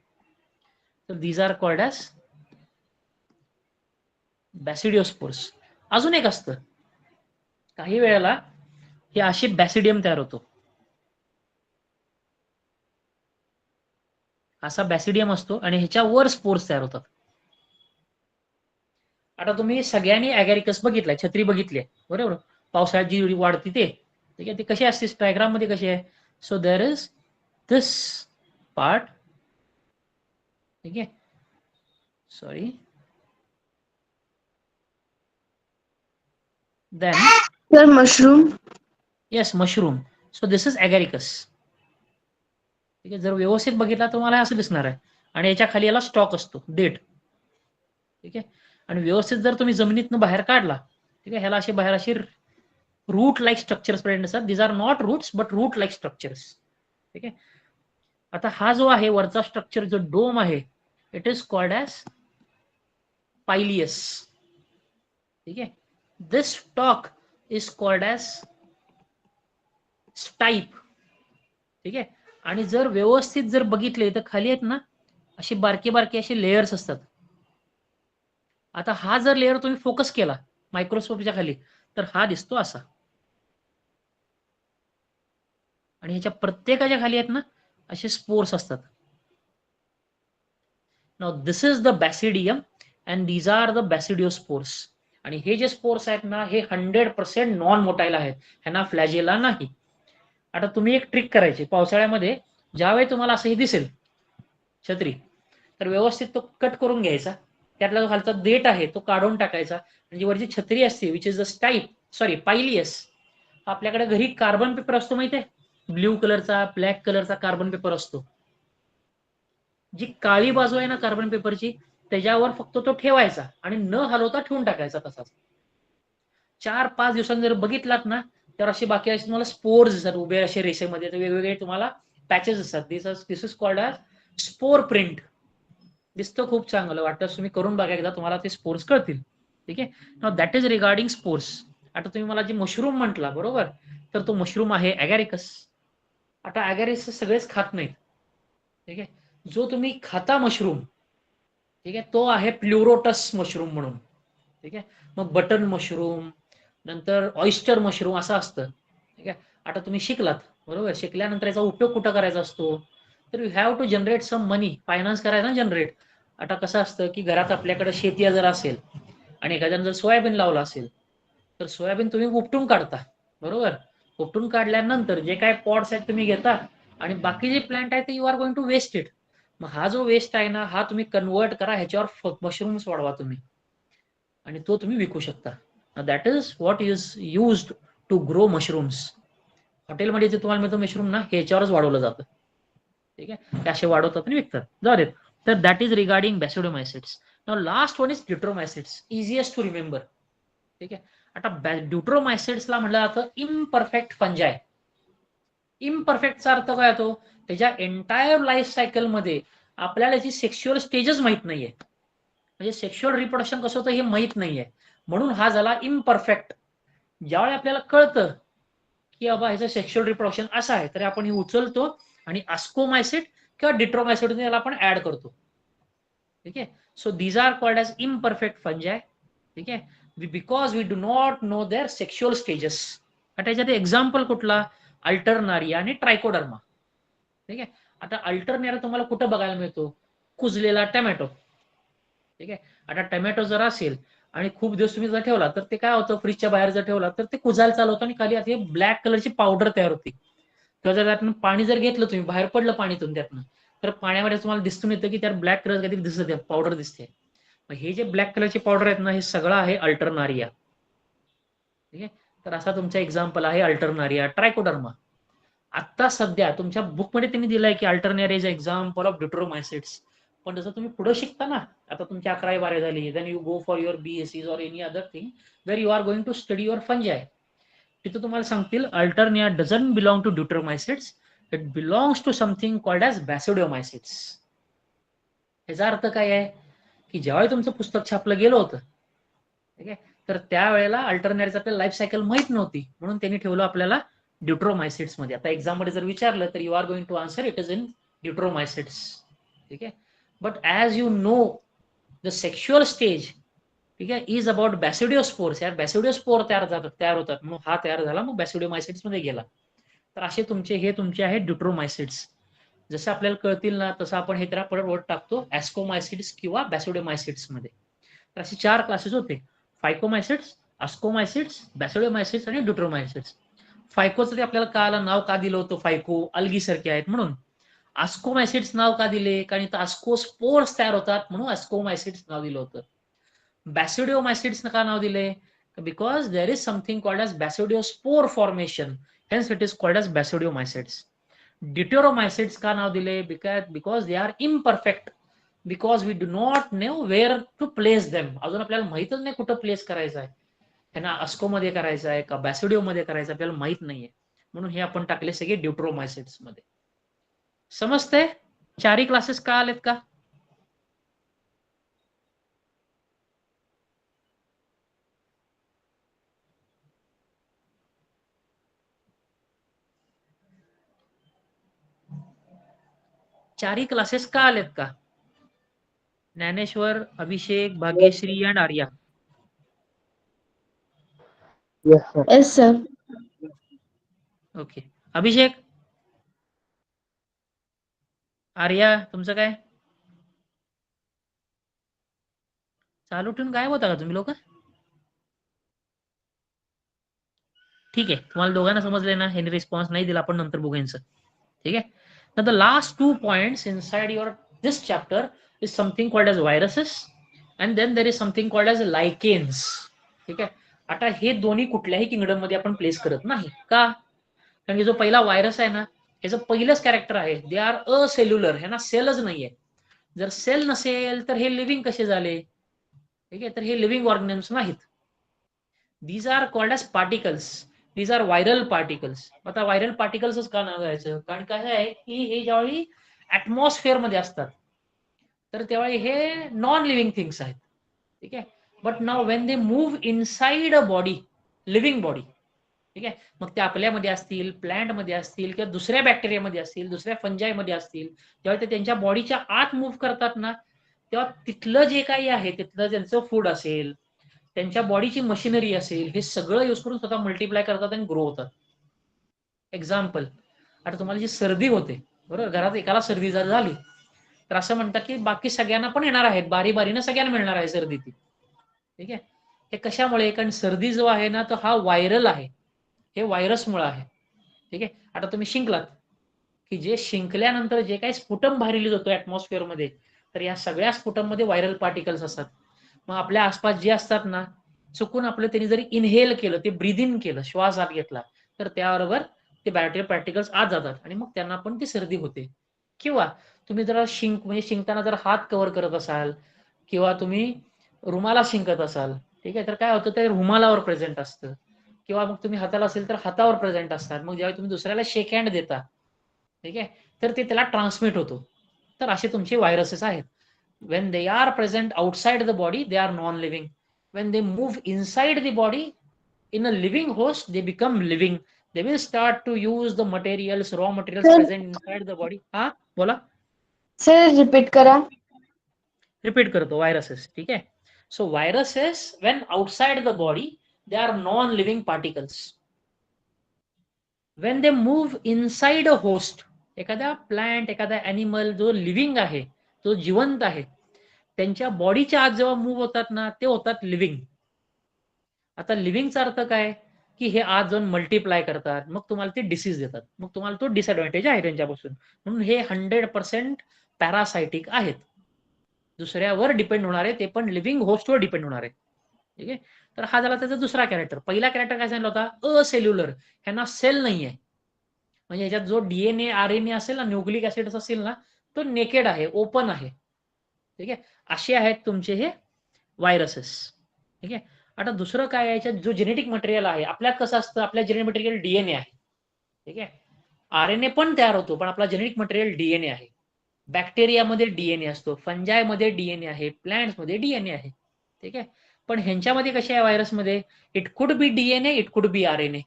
तर these are called as बॅसिडिओस्पोर्स. अजून एक असतं, काही वेळेला हे असे बॅसिडियम तयार होतो, असा बॅसिडियम असतो आणि ह्याच्यावर स्पोर्स तयार होतात. आता तुम्ही सगळ्यांनी ॲगॅरिकस बघितलाय, छत्री बघितली आहे बरोबर, पावसाळ्यात जी वाढते ते, ठीक आहे, ते कशी असते डायग्राम मध्ये कशी आहे. So there is this part. ठीक आहे. Sorry. Then sir mushroom. Yes, mushroom. So this is agaricus. ठीक आहे. जर व्यवस्थित बघितला तुम्हाला असं दिसणार आहे आणि याच्या खाली याला स्टॉक असतो, देठ. ठीक आहे. आणि व्यवस्थित जर तुम्ही जमिनीतनं बाहेर काढला, ठीक आहे, ह्याला असे बाहेर असे रूट लाईक स्ट्रक्चर्स प्रेझेंट असतात. These are not roots but root like structures. ठीक आहे. आता हा जो आहे वरचा स्ट्रक्चर जो डोम आहे, इट इज कॉल्ड एज पायलियस. ठीक आहे. दिस स्टॉक इज कॉल्ड एज स्टाईप. ठीक आहे. आणि जर व्यवस्थित जर बघितले तर खाली आहेत ना असे बारके बारके असे लेयर्स असतात. आता हा जर लेअर तुम्ही फोकस केला मायक्रोस्कोपच्या खाली, तर हा दिसतो असा, आणि ह्याच्या प्रत्येकाच्या खाली आहेत ना असे स्पोर्स असतात. Now this is the basidium and these are the basidiospores. आणि हे जे स्पोर्स आहेत ना, हे 100% नॉन मोटाईल आहेत, ह्यांना फ्लॅजेला नाही. आता तुम्ही एक ट्रिक करायची पावसाळ्यामध्ये, ज्यावेळी तुम्हाला असं हे दिसेल छत्री, तर व्यवस्थित तो कट करून घ्यायचा, त्यातला जो खालचा देठ आहे तो काढून टाकायचा, म्हणजे वरची छत्री असते विच इज द स्टाईप, सॉरी पायलियस, आपल्याकडे घरी कार्बन पेपर असतो माहिती आहे, ब्ल्यू कलरचा, ब्लॅक कलरचा कार्बन पेपर असतो. जी काळी बाजू आहे ना कार्बन पेपरची, त्याच्यावर फक्त तो ठेवायचा आणि न हलवता ठेवून टाकायचा तसाच. 4-5 दिवसांनी जर बघितलात ना, तर असे बाकी असे तुम्हाला स्पोर्स दिसतात उभे असे रेषेमध्ये, वेगवेगळे तुम्हाला पॅचेस असतात. This is called as spore print. दिसतं खूप चांगलं वाटतं, तुम्ही करून बघा एकदा, तुम्हाला ते स्पोर्स कळतील. ठीक आहे. Now that is regarding spores. आता तुम्ही मला जे मशरूम म्हटला बरोबर, तर तो मशरूम आहे ॲगॅरिकस. आता ॲगॅरिकस सगळेच खात नाहीत. ठीक आहे. जो तुम्ही खाता मशरूम, ठीक आहे, तो आहे प्लुरोटस मशरूम म्हणून. ठीक आहे. मग बटन मशरूम, नंतर ऑइस्टर मशरूम असं असतं. ठीक आहे. आता तुम्ही शिकलात बरोबर, शिकल्यानंतर याचा उपयोग कुठं करायचा असतो, तर you have to generate some money, finance करायचा ना जनरेट. आता कसं असतं की घरात आपल्याकडे शेती जर असेल आणि एखाद्यानं जर सोयाबीन लावलं असेल, तर सोयाबीन तुम्ही उपटून काढता बरोबर. उपटून काढल्यानंतर जे काय पॉट्स आहेत तुम्ही घेता आणि बाकी जे प्लांट आहे ते you are going to waste it. मग हा जो वेस्ट आहे ना, हा तुम्ही कन्वर्ट करा, ह्याच्यावर मशरूम्स वाढवा तुम्ही आणि तो तुम्ही विकू शकता. That is what is used to grow mushrooms. हॉटेलमध्ये जे तुम्हाला मिळतं मशरूम ना, ह्याच्यावरच वाढवलं जातं. ठीक आहे. ते असे वाढवतात आणि विकतात. जाऊ देत. तर that is regarding basidiomycetes. Now last one is deuteromycetes, easiest to remember. ठीक आहे. आता ड्यूट्रोमायसिट्सला म्हटलं जातं इम्परफेक्ट फंजाय. इम्परफेक्टचा अर्थ काय होतो, त्याच्या एंटायर लाईफ सायकल मध्ये आपल्याला याची सेक्शुअल स्टेजच माहित नाहीये, म्हणजे सेक्शुअल रिप्रोडक्शन कसं होतं हे माहित नाहीये, म्हणून हा झाला इम्परफेक्ट. ज्यावेळी आपल्याला कळतं की बाबा ह्याचं सेक्शुअल रिप्रोडक्शन असं आहे, तर आपण हे उचलतो आणि अस्कोमायसिट किंवा डिट्रोमायसिट याला आपण ऍड करतो. ठीक आहे. So these are called as imperfect fungi. ठीक आहे. Because we do not know their sexual stages. आता याच्यात एक्झाम्पल कुठला, अल्टरनारिया आणि ट्रायकोडर्मा. ठीक आहे. आता अल्टरनेरिया तुम्हाला कुठं बघायला मिळतो, कुजलेला टोमॅटो. ठीक आहे. आता टोमॅटो जर असेल आणि खूप दिवस तुम्ही जर ठेवला, तर ते काय होतं, फ्रीजच्या बाहेर जर ठेवला तर ते कुजायला चालू होतं आणि खाली अशी ब्लॅक कलरची पावडर तयार होती. किंवा जर त्यातनं पाणी जर घेतलं तुम्ही, बाहेर पडलं पाणीतून त्यातनं, तर पाण्यामध्ये तुम्हाला दिसून येतं की त्यात ब्लॅक कलर काहीतरी दिसत पावडर दिसते. मग हे जे ब्लॅक कलरची पावडर आहेत ना, हे सगळं आहे अल्टरनारिया. ठीक आहे. तर असा तुमचा एक्झाम्पल आहे अल्टरनारिया, ट्रायकोडर्मा. आता सध्या तुमच्या बुकमध्ये त्यांनी दिलंय की अल्टरनेरिया इज एक्झाम्पल ऑफ ड्यूट्रोमायसिट्स. पण जसं तुम्ही पुढे शिकता ना, आता तुमची 11वी-12वी झाली, then you go for your BSc or any other thing where you are going to study your fungi. तिथं तुम्हाला सांगतील alternaria doesn't belong to deuteromycetes, it belongs to something called as basidiomycetes. याचा अर्थ काय आहे की ज्यावेळी तुमचं पुस्तक छापलं गेलं होतं, ठीक आहे, तर त्यावेळेला अल्टरनेरियाचं आपल्याला लाईफ सायकल माहित नव्हती, म्हणून त्यांनी ठेवलं आपल्याला ड्यूट्रोमायसिट्स मध्ये. आता एक्झाम मध्ये जर विचारलं तर you are going to answer it is in deuteromycetes. ठीक आहे. But as you know the sexual stage, ठीक आहे, इज अबाउट बॅसिडिओस्पोर्स. यार बॅसिडिओस्पोर तयार होतात, म्हणून हा तयार झाला, मग बॅसिडिओमायसिट्स मध्ये गेला. तर असे तुमचे आहेत ड्यूट्रोमायसिट्स. जसं आपल्याला कळतील ना, तसं आपण हे त्याला परत वर्ड टाकतो ऍस्कोमायसिट्स किंवा बॅसिडिओमायसिट्स मध्ये. तर असे 4 क्लासेस होते, फायकोमायसिट्स, अस्कोमायसिट्स, बॅसिडिओमायसिट्स आणि ड्यूट्रोमायसिट्स. फायकोचं ते आपल्याला कळालं, नाव का दिलं होतं, फायको अल्गी सारखे आहेत म्हणून. अस्कोमायसिट्स नाव का दिले, कारण इथं अस्कोस्पोर्स तयार होतात, म्हणून अस्कोमायसिट्स नाव दिलं होतं. बॅसिडिओमायसिट्स का नाव दिले, because there is something called as basidiospore formation, hence it is called as basidiomycetes. Deuteromycetes का नाव दिले, because they are imperfect, because we do not know where to place them. अजून आपल्याला माहितच नाही कुठं प्लेस करायचं आहे, त्यांना अस्को मध्ये करायचं आहे का बॅसिडिओ मध्ये करायचं आपल्याला माहित नाहीये, म्हणून हे आपण टाकले सगळे ड्यूट्रोमायसिट्स मध्ये. समजतंय? 4 क्लासेस का आलेत का? चारही क्लासेस का आलेत का? ज्ञानेश्वर, अभिषेक, भाग्यश्री आणि आर्या. Yes, sir. ओके. अभिषेक, आर्या, तुमचं काय चालू ठेवून गायब होता का तुम्ही लोक? ठीक आहे, तुम्हाला दोघांना समजले ना, ह्यांनी रिस्पॉन्स नाही दिला, आपण नंतर बघू यांचं. ठीक आहे. तर the last 2 points inside your this chapter is something called as viruses and then there is something called as lichens. ठीक आहे. आता हे दोन्ही कुठल्याही किंगडम मध्ये आपण प्लेस करत नाही का, कारण की जो पहिला व्हायरस आहे ना, याचं पहिलंच कॅरेक्टर आहे, दे आर अ सेल्युलर, ह्यांना सेलच नाहीये. जर सेल नसेल तर हे लिव्हिंग कसे झाले? ठीक आहे, तर हे लिव्हिंग ऑर्गॅनिम्स नाहीत. These are called as particles, these are viral particles. आता व्हायरल पार्टिकल्सच का नाव घ्यायचं? कारण काय आहे की हे ज्यावेळी ऍटमॉस्फिअर मध्ये असतात तर त्यावेळी हे नॉन लिव्हिंग थिंग्स आहेत. ठीक आहे, but now when they move inside a body, living body, ठीक आहे, मग ते आपल्यामध्ये असतील, प्लांटमध्ये असतील, किंवा दुसऱ्या बॅक्टेरियामध्ये असतील, दुसऱ्या फंजाईमध्ये असतील, जेव्हा ते त्यांच्या बॉडीच्या आत मूव्ह करतात ना, तेव्हा तिथलं जे काही आहे, तिथलं त्यांचं फूड असेल, त्यांच्या बॉडीची मशिनरी असेल, हे सगळं युज करून स्वतः मल्टिप्लाय करतात आणि ग्रो होतात. एक्झाम्पल, आता तुम्हाला जी सर्दी होते, बरोबर, घरात एकाला सर्दी जर झाली तर असं म्हणतात की बाकी सगळ्यांना पण येणार आहेत, बारी बारीनं सगळ्यांना मिळणार आहे सर्दी ती. ठीक आहे, हे कशामुळे? कारण सर्दी जो आहे ना, तो हा व्हायरल आहे, हे व्हायरसमुळे आहे. ठीक आहे, आता तुम्ही शिंकलात की जे शिंकल्यानंतर जे काही स्फुटम बाहेर रिलीज होतो ऍटमॉस्फिअर मध्ये, तर या सगळ्या स्फुटम मध्ये व्हायरल पार्टिकल्स असतात. मग आपल्या आसपास जे असतात ना, चुकून आपलं त्यांनी जरी इनहेल केलं, ते ब्रीद इन केलं, श्वास आत घेतला, तर त्याबरोबर ते बॅक्टेरियल पार्टिकल्स आत जातात आणि मग त्यांना पण ती सर्दी होते. किंवा तुम्ही जरा म्हणजे शिंकताना जर हात कव्हर करत असाल किंवा तुम्ही रुमाला शिंकत असाल, ठीक आहे, तर काय होतं, ते रुमालावर प्रेझेंट असतं. किंवा मग तुम्ही हाताला असेल तर हातावर प्रेझेंट असतात. मग ज्यावेळी तुम्ही दुसऱ्याला शेक हँड देता, ठीक आहे, तर ते त्याला ट्रान्समिट होतो. तर असे तुमचे व्हायरसेस आहेत. When they are present outside the body they are non living. When they move inside the body in a living host they become living. They will start to use the materials, raw materials sir present inside the body. हा बोला. Sir repeat करा. Repeat करतो, viruses. ठीक आहे, so viruses Wien outside the body they are non living particles. When they move inside a host, एखाद्या plant, एखादा animal जो living आहे, जो जिवंत आहे, त्यांच्या बॉडीच्या आत जेव्हा मूव्ह होतात ना, ते होतात लिव्हिंग. आता लिव्हिंगचा अर्थ काय? की हे आज जाऊन मल्टिप्लाय करतात, मग तुम्हाला ते डिसीज देतात, मग तुम्हाला तो डिसएडव्हान्टेज आहे त्यांच्यापासून. म्हणून हे 100% पॅरासायटिक आहेत, दुसऱ्यावर डिपेंड होणारे, ते पण लिव्हिंग होस्टवर डिपेंड होणारे. ठीक आहे, तर हा झाला त्याचा दुसरा कॅरेक्टर. पहिला कॅरेक्टर काय सांगितलं होता? असेल्युलर, ह्यांना सेल नाहीये. म्हणजे ह्याच्यात जो डीएनए आरएनए असेल ना, न्यूक्लिक ऍसिड असेल ना, तो नेकेड आहे, ओपन आहे. ठीक आहे, असे आहेत तुमचे हे व्हायरसेस. ठीक आहे, आता दुसरं काय आहे, याच्यात जो जेनेटिक मटेरियल आहे, आपल्यात कसं असतं, आपल्या जेनेटिक मटेरियल डीएनए आहे. ठीक आहे, आरएनए पण तयार होतो, पण आपला जेनेटिक मटेरियल डीएनए आहे. बॅक्टेरियामध्ये डीएनए असतो, फंजायमध्ये डीएनए आहे, प्लांट्समध्ये डीएनए आहे. ठीक आहे, पण ह्यांच्यामध्ये कसे आहे व्हायरसमध्ये, it could B DNA, it could B RNA.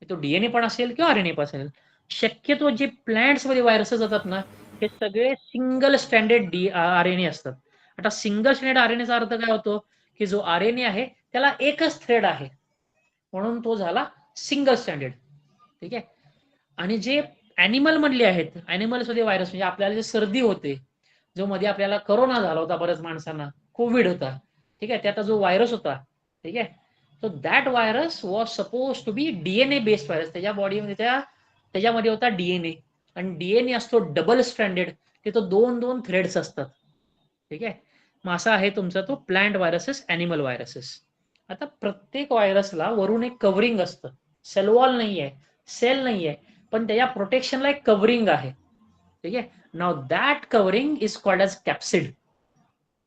तो डीएनए पण असेल किंवा आरएनए पण असेल. शक्यतो जे प्लांट्स मध्ये व्हायरसेस जातात ना, हे सगळे सिंगल स्टँडर्ड आरएनए असतात. आता सिंगल स्टँडर्ड आरएनएचा अर्थ काय होतो, की जो आरएनए आहे त्याला एकच थ्रेड आहे, म्हणून तो झाला सिंगल स्टँडर्ड. ठीक आहे, आणि जे अॅनिमल मधले आहेत, अॅनिमल्स मध्ये व्हायरस, म्हणजे आपल्याला जे सर्दी होते, जो मध्ये आपल्याला करोना झाला होता, बऱ्याच माणसांना कोविड होता, ठीक आहे, त्याचा जो व्हायरस होता, ठीक आहे, so that virus was suppose to be DNA based virus. त्याच्या बॉडीमध्ये त्याच्यामध्ये होता डीएनए, आणि डीएनए असतो डबल स्ट्रँडेड, ते तो 2-2 थ्रेड्स असतात. ठीक आहे, मग असा आहे तुमचा तो प्लांट व्हायरसेस, अॅनिमल व्हायरसेस. आता प्रत्येक व्हायरसला वरून एक कव्हरिंग असतं, सेल वॉल नाहीये, सेल नाहीये, पण त्याच्या प्रोटेक्शनला एक कव्हरिंग आहे. ठीक आहे, now that covering is called as capsid.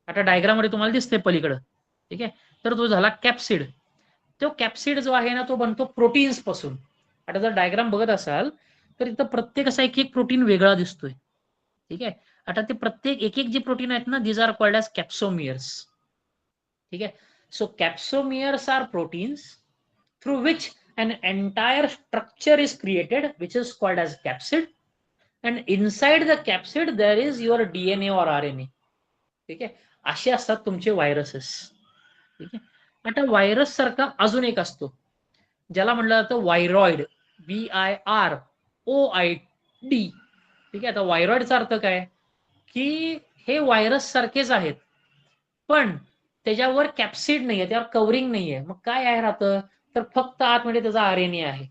आता डायग्राम मध्ये तुम्हाला दिसते पलीकडं. ठीक आहे, तर तो झाला कॅप्सिड. तो कॅप्सिड जो आहे ना, तो बनतो प्रोटीन्स पासून. आता जर डायग्राम बघत असाल तर इथं प्रत्येक असा एक एक प्रोटीन वेगळा दिसतोय. ठीक आहे, आता ते प्रत्येक एक एक जे प्रोटीन आहेत ना, these are called as capsomeres. ठीक आहे, so capsomeres are proteins through which an entire structure is created which is called as capsid, and inside the capsid there is your DNA or RNA. ठीक आहे, असे असतात तुमचे viruses. ठीक आहे, आता व्हायरस सारखा अजून एक असतो, ज्याला म्हटलं जातं व्हायरॉइड, VIROID. ठीक आहे, आता व्हायरॉइडचा अर्थ काय, की हे व्हायरस सारखेच आहेत, पण त्याच्यावर कॅप्सिड नाहीये, त्यावर कव्हरिंग नाहीये. मग काय आहे राहतं, तर फक्त आतमध्ये त्याचा आरएनए आहे,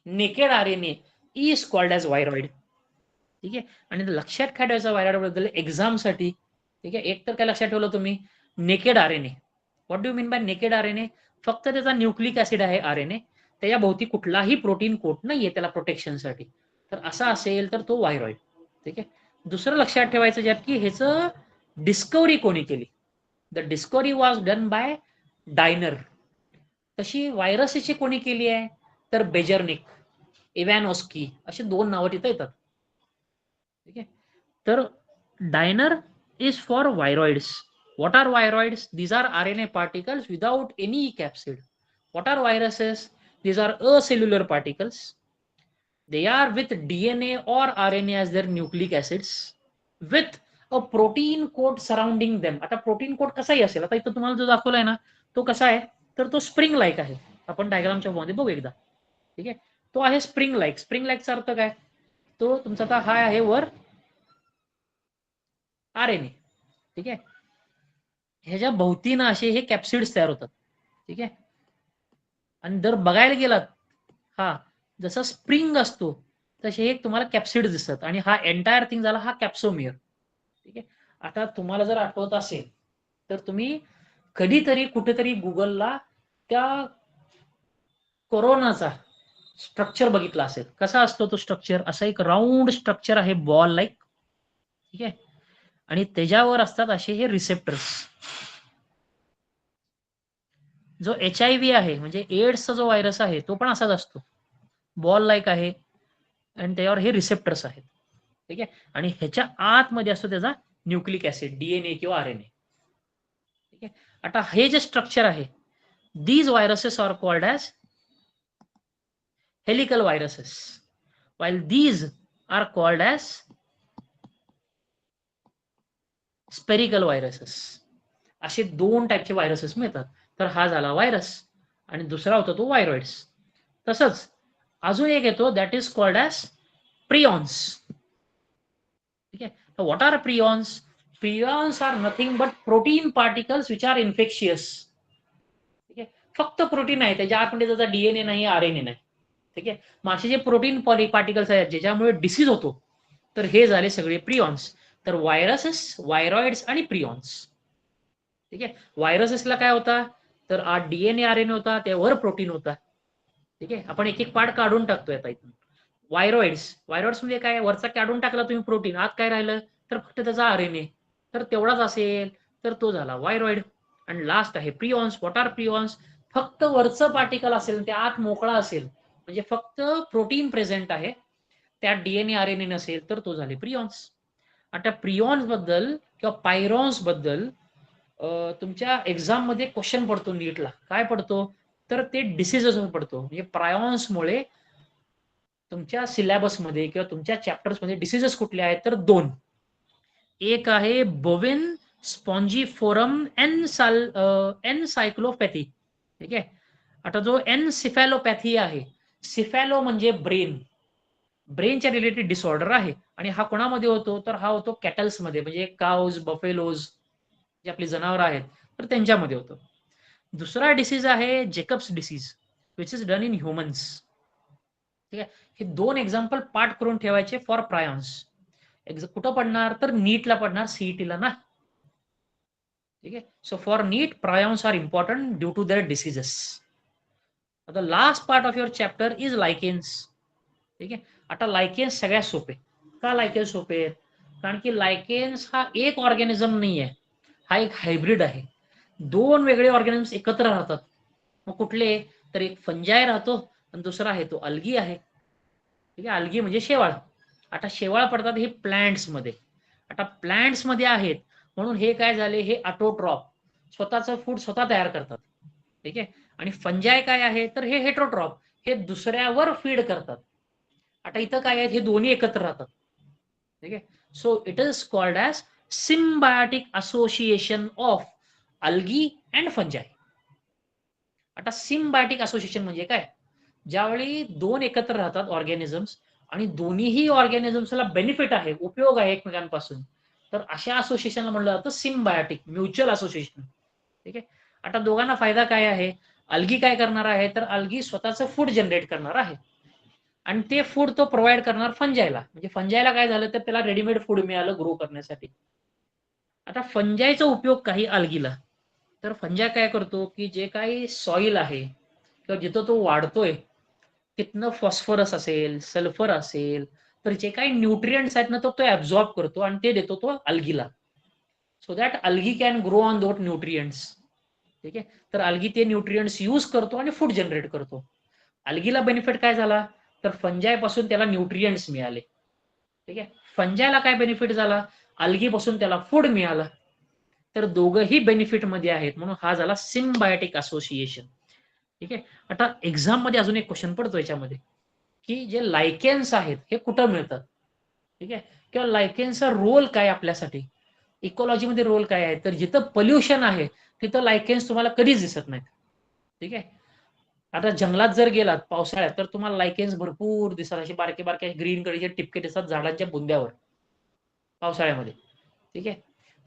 naked RNA is called as viroid. ठीक आहे, आणि लक्षात काय ठेवायचं व्हायरॉइड बद्दल एक्झामसाठी. ठीक आहे, एक तर काय लक्षात ठेवलं तुम्ही, naked RNA. What do mean bye naked RNA? फक्त त्याचा न्यूक्लिक ऍसिड आहे आरएनए, त्याच्या भोवती कुठलाही प्रोटीन कोट नाहीये त्याला प्रोटेक्शनसाठी, तर असा असेल तर तो व्हायरॉइड. ठीक आहे. दुसरं लक्षात ठेवायचं ज्यात की ह्याचं डिस्कवरी कोणी केली. The discovery was done by diner. तशी व्हायरसची कोणी केली आहे तर बेजर्निक, इव्हॅनॉस्की अशी 2 नावं तिथं येतात. ठीक आहे. तर Diener is for viroids. What are viroids? These are RNA particles without any capsid. What are viruses? These are acellular particles. They are with DNA or RNA as their nucleic acids with a protein coat surrounding them. आता protein coat कसाही असेल, आता इथं तुम्हाला जो दाखवलाय ना तो कसा आहे तर तो स्प्रिंग लाईक आहे. आपण डायग्रामच्या मध्ये बघू एकदा. ठीक आहे. तो आहे स्प्रिंग लाईक. स्प्रिंग लाईकचा अर्थ काय, तो तुमचा आता हा आहे वर RNA. ठीक आहे. ह्याच्या भोवतीनं असे हे कॅप्सिड्स तयार होतात. ठीक आहे. आणि जर बघायला गेलात हा जसा स्प्रिंग असतो तसे हे तुम्हाला कॅप्सिड दिसतात आणि हा एंटायर थिंग झाला हा कॅप्सोमियर. ठीक आहे. आता तुम्हाला जर आठवत असेल तर तुम्ही कधीतरी कुठेतरी गुगलला त्या कोरोनाचा स्ट्रक्चर बघितला असेल. कसा असतो तो स्ट्रक्चर, असा एक राऊंड स्ट्रक्चर आहे बॉल लाईक. ठीक आहे. आणि त्याच्यावर असतात असे हे रिसेप्टर्स. जो HIV आहे म्हणजे एड्सचा जो व्हायरस आहे तो पण असाच असतो, बॉल लाईक आहे आणि त्याच्यावर हे रिसेप्टर्स आहेत. ठीक आहे. आणि ह्याच्या आतमध्ये असतो त्याचा न्यूक्लिक ऍसिड, DNA किंवा RNA. ठीक आहे. आता हे जे स्ट्रक्चर आहे, these viruses are called as helical viruses, while these are called as spherical viruses. असे 2 टाईपचे व्हायरसेस मिळतात. तर हा झाला व्हायरस आणि दुसरा होता तो व्हायरॉइड्स. तसंच अजून एक येतो that is called as prions. ठीक आहे. What are prions? Prions are nothing but protein particles which are infectious. ठीक आहे. फक्त प्रोटीन आहे, त्याच्या आतमध्ये त्याचा DNA नाही, RNA नाही. ठीक आहे. मग असे जे प्रोटीन पार्टिकल्स आहेत ज्याच्यामुळे डिसीज होतो तर हे झाले सगळे प्रिऑन्स. तर व्हायरसेस, व्हायरॉइड्स आणि प्रिऑन्स. ठीक आहे. व्हायरसेसला काय होता तर DNA RNA होता, त्यावर प्रोटीन होता. ठीक आहे. आपण एक एक पार्ट काढून टाकतोय आता इथून. व्हायरॉइड्स, व्हायरॉइड्स म्हणजे काय, वरचा काढून टाकला तुम्ही प्रोटीन, आत काय राहिलं तर फक्त त्याचा RNA, तर तेवढाच असेल तर तो झाला व्हायरॉइड. आणि लास्ट आहे प्रिऑन्स. What are प्रिऑन्स? फक्त वरचं पार्टिकल असेल, त्या आत मोकळा असेल, म्हणजे फक्त प्रोटीन प्रेझेंट आहे, त्यात DNA RNA नसेल तर तो झाले प्रिऑन्स. आता प्रिऑन्स बद्दल किंवा पायरॉन्स बद्दल तुमच्या एक्झाम मध्ये क्वेश्चन पडतो नीटला. काय पडतो तर ते डिसीजेस पडतो. म्हणजे प्रायॉन्समुळे तुमच्या सिलेबसमध्ये किंवा तुमच्या चॅप्टर्समध्ये डिसीजेस कुठले आहेत तर 2. एक आहे बोविन स्पॉन्जीफोरम एनसायक्लोपॅथी. ठीक आहे. आता जो एनसिफॅलोपॅथी आहे, सिफॅलो म्हणजे ब्रेन, ब्रेनच्या रिलेटेड डिसऑर्डर आहे आणि हा कोणामध्ये होतो तर हा होतो कॅटल्समध्ये, म्हणजे काउज, बफेलोज जे आपली जनावर आहेत तर त्यांच्यामध्ये होतो. दुसरा डिसीज आहे Jacob's disease which is done in humans. ठीक आहे. हे 2 एक्झाम्पल पाठ करून ठेवायचे फॉर प्रायॉन्स. कुठं पडणार तर नीटला पडणार, सीईटीला ना. ठीक आहे. So for NEET prions are important due to their diseases. The last part of your chapter is lichens. ठीक आहे. आता लायकेन्स सगळ्यात सोपे. का लायकेन्स सोपे आहेत? कारण की लायकेन्स हा एक ऑर्गॅनिझम नाही आहे, हा एक हायब्रिड आहे. 2 वेगळे ऑर्गॅनिझम्स एकत्र राहतात. मग कुठले तर एक फंजाय राहतो आणि दुसरा आहे तो अल्गी आहे. ठीक आहे. अल्गी म्हणजे शेवाळ. आता शेवाळ पडतात हे प्लांट्स मध्ये. आता प्लांट्स मध्ये आहेत म्हणून हे काय झाले, हे ऑटोट्रॉप, स्वतःचं फूड स्वतः तयार करतात. ठीक आहे. आणि फंजाय काय आहे तर हे हेट्रोट्रॉप, हे दुसऱ्यावर फीड करतात. आता इथं काय आहे, हे दोन्ही एकत्र राहतात. ठीक आहे. So it is called as symbiotic association of algae and फंजाय. आता सिम्बायोटिक असोसिएशन म्हणजे काय, ज्यावेळी 2 एकत्र राहतात ऑर्गॅनिझम्स आणि दोन्हीही ऑर्गॅनिझम्सला बेनिफिट आहे, उपयोग आहे एकमेकांपासून, तर अशा असोसिएशनला म्हणलं जातं सिम्बायोटिक, म्युच्युअल असोसिएशन. ठीक आहे. आता दोघांना फायदा काय आहे, अल्गी काय करणार आहे तर अल्गी स्वतःचं फूड जनरेट करणार आहे आणि ते फूड तो प्रोव्हाइड करणार फंजायला. म्हणजे फंजायला काय झालं तर त्याला रेडीमेड फूड मिळालं ग्रो करण्यासाठी. आता फंजायचा उपयोग काही अल्गीला, तर फंजाय काय करतो की जे काही सॉइल आहे किंवा जिथं तो वाढतोय तिथनं फॉस्फरस असेल, सल्फर असेल, तर जे काही न्यूट्रिएंट्स आहेत ना तो ऍब्झॉर्ब करतो आणि ते देतो तो अल्गीला. So that algae can grow on that nutrients. ठीक आहे, तर अल्गी ते न्यूट्रिएंट्स यूज करतो आणि फूड जनरेट करतो. अल्गीला बेनिफिट काय झाला, तर फंजाय पासून त्याला न्यूट्रिएंट्स मिळाले. ठीक आहे, फंजायला काय बेनिफिट झाला, अल्गी पासून त्याला फूड मिळालं. तर दोघंही बेनिफिट मध्ये आहेत, म्हणून हा झाला सिम्बायोटिक असोसिएशन. ठीक आहे, आता एक्झाम मध्ये अजून एक क्वेश्चन पडतो याच्यामध्ये, की जे लायकेन्स आहेत हे कुठं मिळतात. ठीक आहे, किंवा लायकेन्सचा रोल काय आपल्यासाठी, इकॉलॉजीमध्ये रोल काय आहे. तर जिथं पोल्युशन आहे तिथं लायकेन्स तुम्हाला कधीच दिसत नाहीत. ठीक आहे, आता जंगलात जर गेलात पावसाळ्यात तर तुम्हाला लायकेन्स भरपूर दिसतात, असे बारके बारके ग्रीन कलरचे टिपके दिसतात झाडांच्या बुंद्यावर पावसाळ्यामध्ये. ठीक आहे,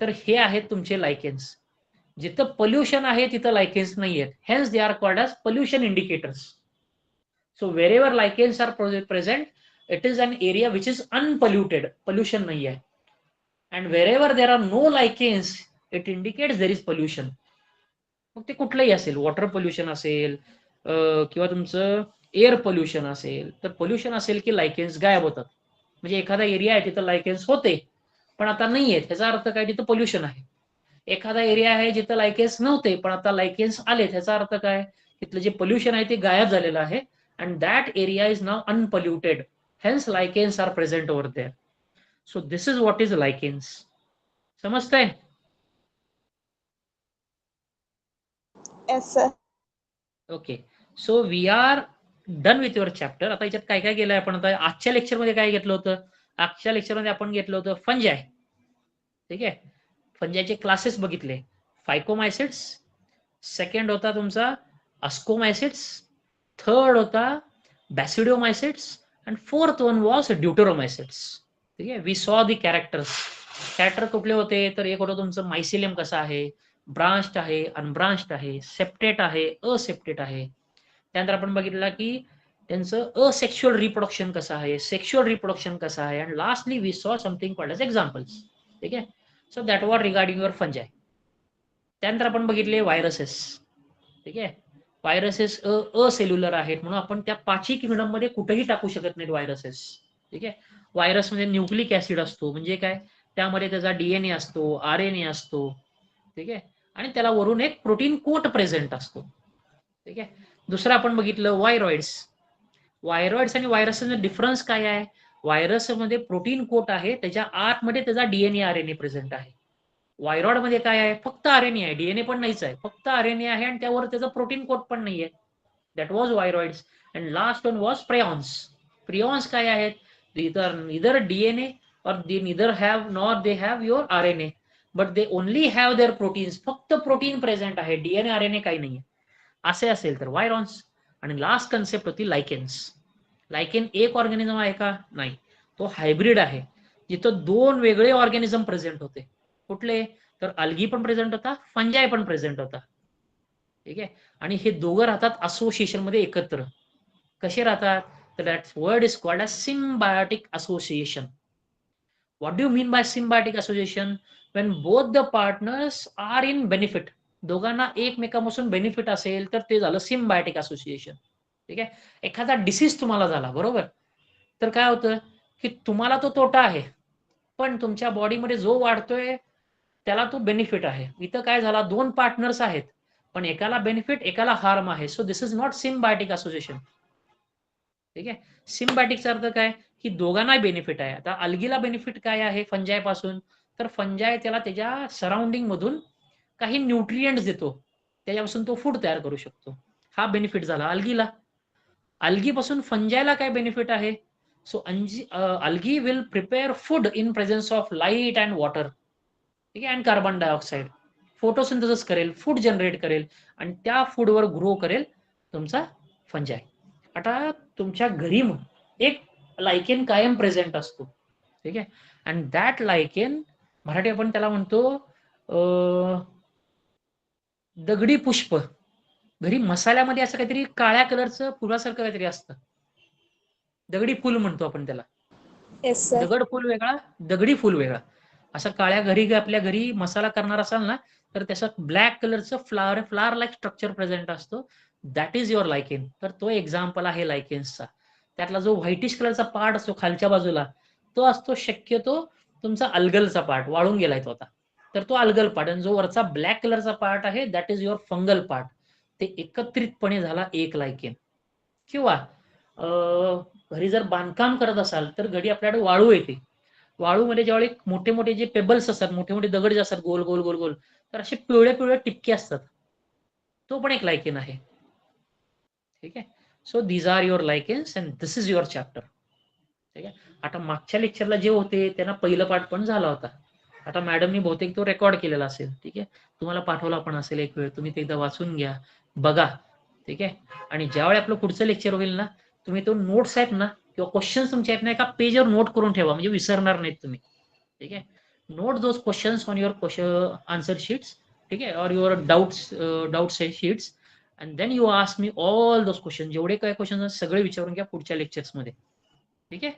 तर हे आहेत तुमचे लायकेन्स. जिथं पोल्युशन आहे तिथं लायकेन्स नाही आहेत, hence they are called as pollution indicators. So wherever lichens are present, it is an area which is unpolluted, pollution नाही आहे. And wherever there are no lichens, it indicates there is pollution. मग ते कुठलंही असेल, water pollution असेल किंवा तुमचं air pollution असेल, तर पोल्युशन असेल की लायकेन्स गायब होतात. म्हणजे एखादा एरिया आहे तिथं लायकेन्स होते पण आता नाही आहेत, त्याचा अर्थ काय, तिथं पोल्युशन आहे. एखादा एरिया आहे जिथं लायकेन्स नव्हते पण आता लायकेन्स आले, त्याचा अर्थ काय, तिथलं जे पोल्युशन आहे ते गायब झालेलं आहे. And that area is now unpolluted, hence lichens are present over there. So this is what is lichens. समजतंय? Yes, sir. Okay, so we are done with your chapter. आता याच्यात काय काय केलंय आपण, आता आजच्या लेक्चरमध्ये काय घेतलं होतं, आजच्या लेक्चरमध्ये आपण घेतलं होतं फंजाय. ठीक आहे, फंजायचे क्लासेस बघितले, फायकोमायसिड्स, सेकंड होता तुमचा अस्कोमायसिड्स, थर्ड होता बॅसिडोमायसिड्स, अँड फोर्थ वन वॉज ड्यूटेरोमायसिड्स. ठीक आहे, we saw the characters. Character कुठले होते, तर एक होतं तुमचं मायसिलियम कसा आहे, ब्रांच्ड आहे, अनब्रांच्ड आहे, सेप्टेट आहे, असेप्टेट आहे. त्यानंतर आपण बघितलं की त्यांचं असेक्शुअल रिप्रोडक्शन कसं आहे, सेक्शुअल रिप्रोडक्शन कसं आहे, अँड लास्टली वी सॉ समथिंग कॉल्ड एज एक्झाम्पल्स. ठीक आहे, so that war regarding your फंजाय. त्यानंतर आपण बघितले व्हायरसेस. ठीक आहे, व्हायरसेस असेल्युलर आहेत म्हणून आपण त्या 5ही किंगडम मध्ये कुठेही टाकू शकत नाहीत व्हायरसेस. ठीक आहे, व्हायरसमध्ये न्यूक्लिक ऍसिड असतो, म्हणजे काय, त्यामध्ये त्याचा डीएनए असतो, आरएनए असतो. ठीक आहे, आणि त्याला वरून एक प्रोटीन कोट प्रेझेंट असतो. ठीक आहे, दुसरं आपण बघितलं व्हायरॉइड्स. व्हायरॉइड्स आणि व्हायरसचा डिफरन्स काय आहे, व्हायरसमध्ये प्रोटीन कोट आहे, त्याच्या आतमध्ये त्याचा डीएनए आरएनए प्रेझेंट आहे. व्हायरॉइड मध्ये काय आहे, फक्त आरएनए आहे, डीएनए पण नाहीच आहे, फक्त आरएनए आहे आणि त्यावर त्याचा प्रोटीन कोट पण नाहीये. That was viroids. And last one was prions. Prions काय आहेत, इधर डीएनए और they neither have nor they have your RNA, but they only have their proteins, फक्त प्रोटीन प्रेझेंट आहे, डीएनए आरएनए काही नाहीये. असे असेल तर व्हायरॉन्स. आणि लास्ट कन्सेप्ट होती लायकेन्स. लायकेन एक ऑर्गॅनिझम आहे का, नाही, तो हायब्रिड आहे, जिथं दोन वेगळे ऑर्गॅनिझम प्रेझेंट होते. कुठले, तर अल्गी पण प्रेझेंट होता, फंजाय पण प्रेझेंट होता. ठीक आहे, आणि हे दोघं राहतात असोसिएशन मध्ये एकत्र. कसे राहतात, तर that word is called as symbiotic association. What do you mean by symbiotic association, when both the partners are in benefit, दोघांना एकमेकांपासून बेनिफिट असेल तर ते झालं सिम्बायोटिक असोसिएशन. ठीक आहे, एखादा डिसीज तुम्हाला झाला बरोबर, तर काय होतं की तुम्हाला तो तोटा आहे पण तुमच्या बॉडीमध्ये जो वाढतोय त्याला तो बेनिफिट आहे. इथं काय झाला, दोन पार्टनर्स आहेत पण एकाला बेनिफिट एकाला हार्म आहे. So this is not symbiotic association. ठीक आहे, सिम्बायोटिकचा अर्थ काय, की दोघांना बेनिफिट आहे. आता अल्गीला बेनिफिट काय आहे फंजाय पासून, तर फंजाय त्याला त्याच्या सराउंडिंग मधून काही न्यूट्रिएंट्स देतो, त्याच्यापासून तो फूड तयार करू शकतो. हा बेनिफिट झाला अल्गीला. अल्गी पासून फंजायला काय बेनिफिट आहे, so algae will prepare food in presence of light and water. ठीक आहे, अँड कार्बन डायऑक्साईड. फोटोसिंथेसिस करेल, फूड जनरेट करेल आणि त्या फूडवर ग्रो करेल तुमचा फंजाय. आता तुमच्या घरी एक लायकेन कायम प्रेझेंट असतो. ठीक आहे, अँड दॅट लायकेन, मराठी आपण त्याला म्हणतो दगडी पुष्प. घरी मसाल्यामध्ये असं काहीतरी काळ्या कलरचं फुलासारखं काहीतरी असतं, दगडी फुल म्हणतो आपण त्याला. Yes, sir. दगड फुल वेगळा, दगडी फुल वेगळा. असं काळ्या घरी आपल्या घरी मसाला करणार असाल ना तर त्याचं ब्लॅक कलरचं फ्लावर लाईक स्ट्रक्चर प्रेझेंट असतो, दॅट इज युअर लायकेन. तर तो एक्झाम्पल आहे लायकेन्सचा. त्यातला जो व्हाईटिश कलरचा पार्ट असतो खालच्या बाजूला, तो असतो शक्यतो तुमचा अल्गलचा पार्ट, वाळून गेलाय तो आता, तर तो अल्गल पार्ट. आणि जो वरचा ब्लॅक कलरचा पार्ट आहे that is your fungal part. ते एकत्रितपणे झाला एक लायकेन. किंवा घरी जर बांधकाम करत असाल तर घडी आपल्याकडे वाळू येते. वाळूमध्ये ज्यावेळी मोठे मोठे जे पेबल्स असतात, मोठे मोठे दगड जे असतात गोल गोल गोल गोल, तर असे पिवळ्या पिवळ्या टिपके असतात. तो पण एक लायकेन आहे. ठीक आहे. So these are your lichens and this is your chapter. ठीक आहे. आता मागच्या लेक्चरला जे होते त्यांना पहिलं पाठ पण झाला होता. आता मॅडमनी बहुतेक तो रेकॉर्ड केलेला असेल. ठीक आहे. तुम्हाला पाठवला पण असेल एक वेळ, तुम्ही ते एकदा वाचून घ्या, बघा. ठीक आहे. आणि ज्यावेळी आपलं पुढचं लेक्चर होईल ना, तुम्ही तो नोट्स आहेत ना किंवा क्वेश्चन्स तुमच्या आहेत ना एका पेजवर नोट करून ठेवा, म्हणजे विसरणार नाहीत तुम्ही. ठीक आहे. Note those questions on your answer sheets. ठीक आहे. और your doubt sheets. And then you ask me all those question. जेवढे काय क्वेश्चन सगळे विचारून घ्या पुढच्या लेक्चर्स मध्ये. ठीक आहे.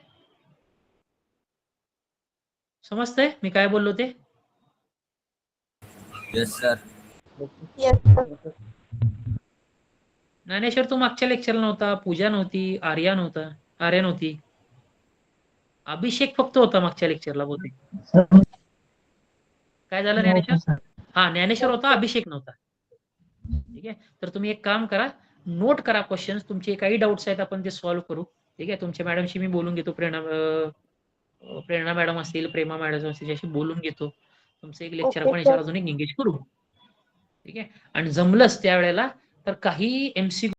समजतंय मी काय बोललो ते? Yes sir. Yes, sir. Dnyaneshwar तू मागच्या लेक्चरला नव्हता, पूजा नव्हती, आर्या नव्हती, अभिषेक फक्त होता मागच्या लेक्चरला बहुतेक. काय झालं ज्ञानेश्वर? हा, ज्ञानेश्वर होता, अभिषेक नव्हता. ठीक आहे. तर तुम्ही एक काम करा, नोट करा क्वेश्चन्स. तुमचे काही डाऊट्स आहेत आपण ते सॉल्व्ह करू. ठीक आहे. तुमच्या मॅडमशी मी बोलून घेतो, प्रेरणा मॅडम असतील, प्रेमा मॅडम असतील, त्याशी बोलून घेतो. तुमचं एक लेक्चर Okay, आपण sir. याच्यावर अजून एक एंगेज करू. ठीक आहे. आणि जमलंच त्यावेळेला तर काही एमसी